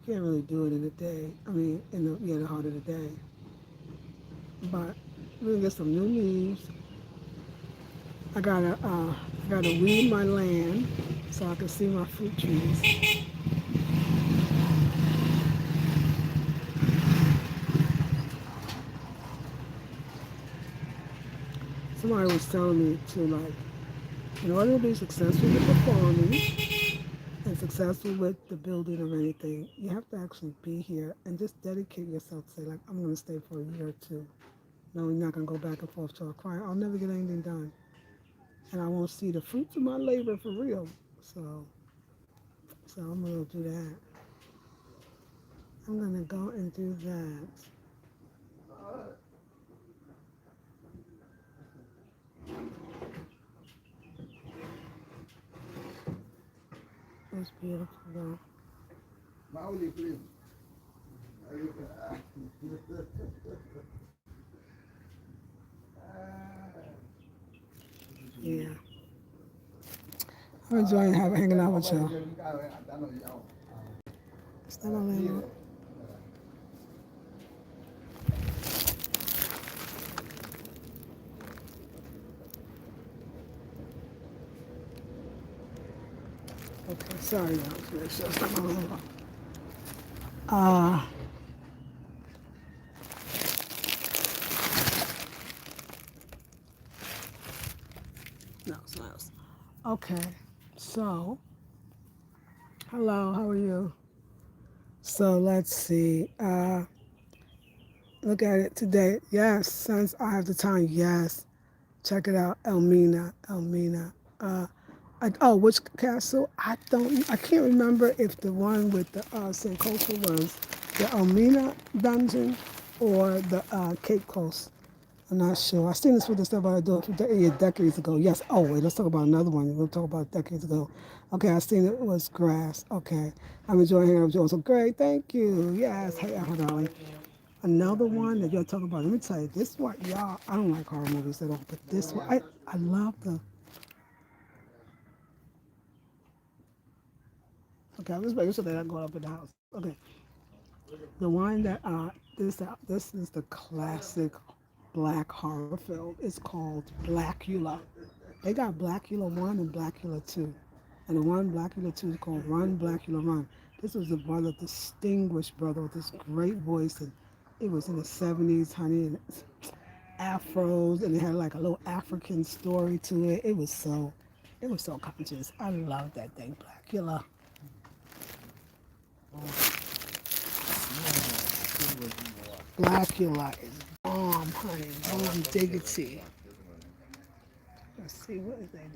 You can't really do it in the day. I mean, in the heart of the day. But we're gonna get some new leaves. I gotta weed my land so I can see my fruit trees. Somebody was telling me to like, in order to be successful with performing and successful with the building of anything, you have to actually be here and just dedicate yourself to say like, I'm gonna stay for a year or two. No, you're not gonna go back and forth to a client. I'll never get anything done, and I won't see the fruits of my labor for real. So I'm gonna do that. I'm gonna go and do that. It's beautiful though. Yeah. I'm enjoying hanging out with y'all. Is that my landlord? Okay, sorry y'all. Make sure it's not my landlord. Uh, no, it's not else. Okay, so, hello, how are you? So let's see. Look at it today. Yes, since I have the time, yes. Check it out, Elmina. Elmina. Which castle? I can't remember if the one with the Sankofa was the Elmina dungeon or the Cape Coast. I'm not sure. I seen this with the stuff I did decades ago. Yes. Oh wait, let's talk about another one. We'll talk about decades ago. Okay, I seen it was grass. Okay, I'm enjoying hanging out with you. So great, thank you. Yes. Hey, darling. Another one that y'all talk about. Let me tell you, this one, y'all. I don't like horror movies at all, but this one, I love the. Okay, I'm just making sure that I'm going up in the house. Okay, the one that this is the classic black horror film. It's called Blackula. They got Blackula 1 and Blackula 2. And the one Blackula 2 is called Run, Blackula Run. This was a brother, distinguished brother with this great voice. And it was in the 70s, honey, and afros, and it had like a little African story to it. It was so conscious. I love that thing, Blackula. Blackula is bomb, honey, bomb diggity. Let's see, what is they doing?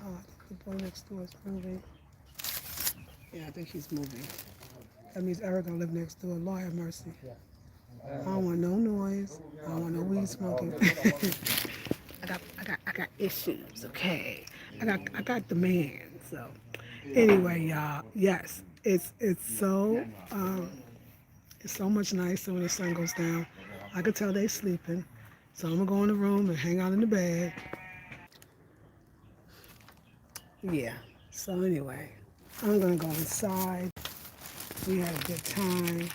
Oh, I think the boy next door is moving. Yeah, I think he's moving. That means Eric gonna live next door. Lord have mercy. I don't want no noise. I don't want no weed smoking. I got issues. Okay. I got demands. So anyway, y'all. Yes, it's so much nicer when the sun goes down. I could tell they sleeping. So I'm gonna go in the room and hang out in the bed. Yeah. So anyway, I'm gonna go inside. We had a good time.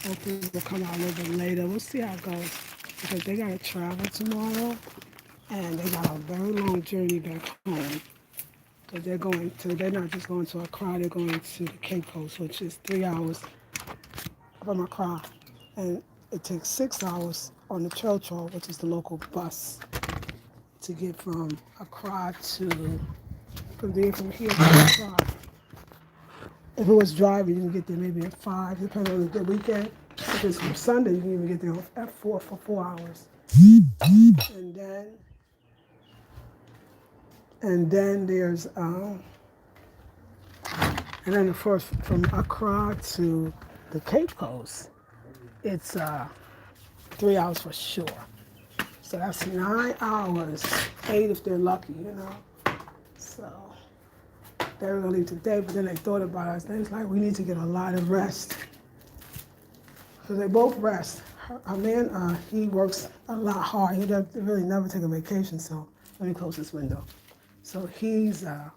Hopefully we'll come out a little bit later. We'll see how it goes. Because they gotta travel tomorrow and they got a very long journey back home. Because they're not just going to Accra, they're going to the Cape Coast, which is 3 hours from Accra. And it takes 6 hours on the Churchill, which is the local bus, to get from Accra from here to Accra. If it was driving, you can get there maybe at 5, depending on the weekend. If it's from Sunday, you can even get there at 4 for 4 hours. And then, and then there's, and then of course from Accra to the Cape Coast, it's 3 hours for sure. So that's 9 hours, 8 if they're lucky, So they were gonna leave today, but then they thought about us. They was like, we need to get a lot of rest. So they both rest. Our man, he works a lot hard. He doesn't really never take a vacation, so let me close this window. So he needs to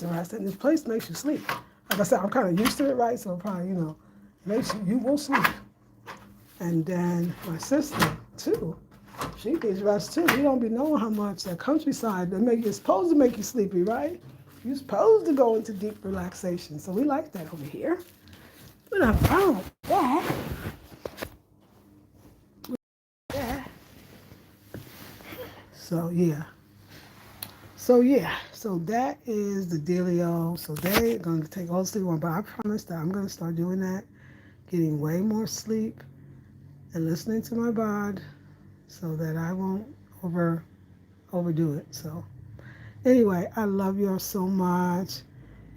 rest, and this place makes you sleep. Like I said, I'm kind of used to it, right? So probably, makes you will sleep. And then my sister, too, she needs rest, too. You don't be knowing how much that countryside, it's supposed to make you sleepy, right? You're supposed to go into deep relaxation. So we like that over here. We don't have a problem with that. Yeah. So, yeah. So that is the dealio. So they're going to take all the sleep on, but I promise that I'm going to start doing that, getting way more sleep and listening to my body so that I won't overdo it. So anyway, I love y'all so much.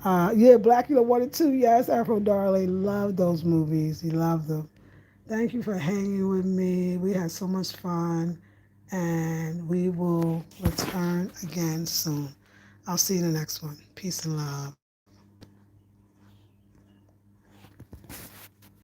Blackula 1 and 2, yes, Afro Darling, love those movies. You love them. Thank you for hanging with me. We had so much fun, and we will return again soon. I'll see you in the next one. Peace and love.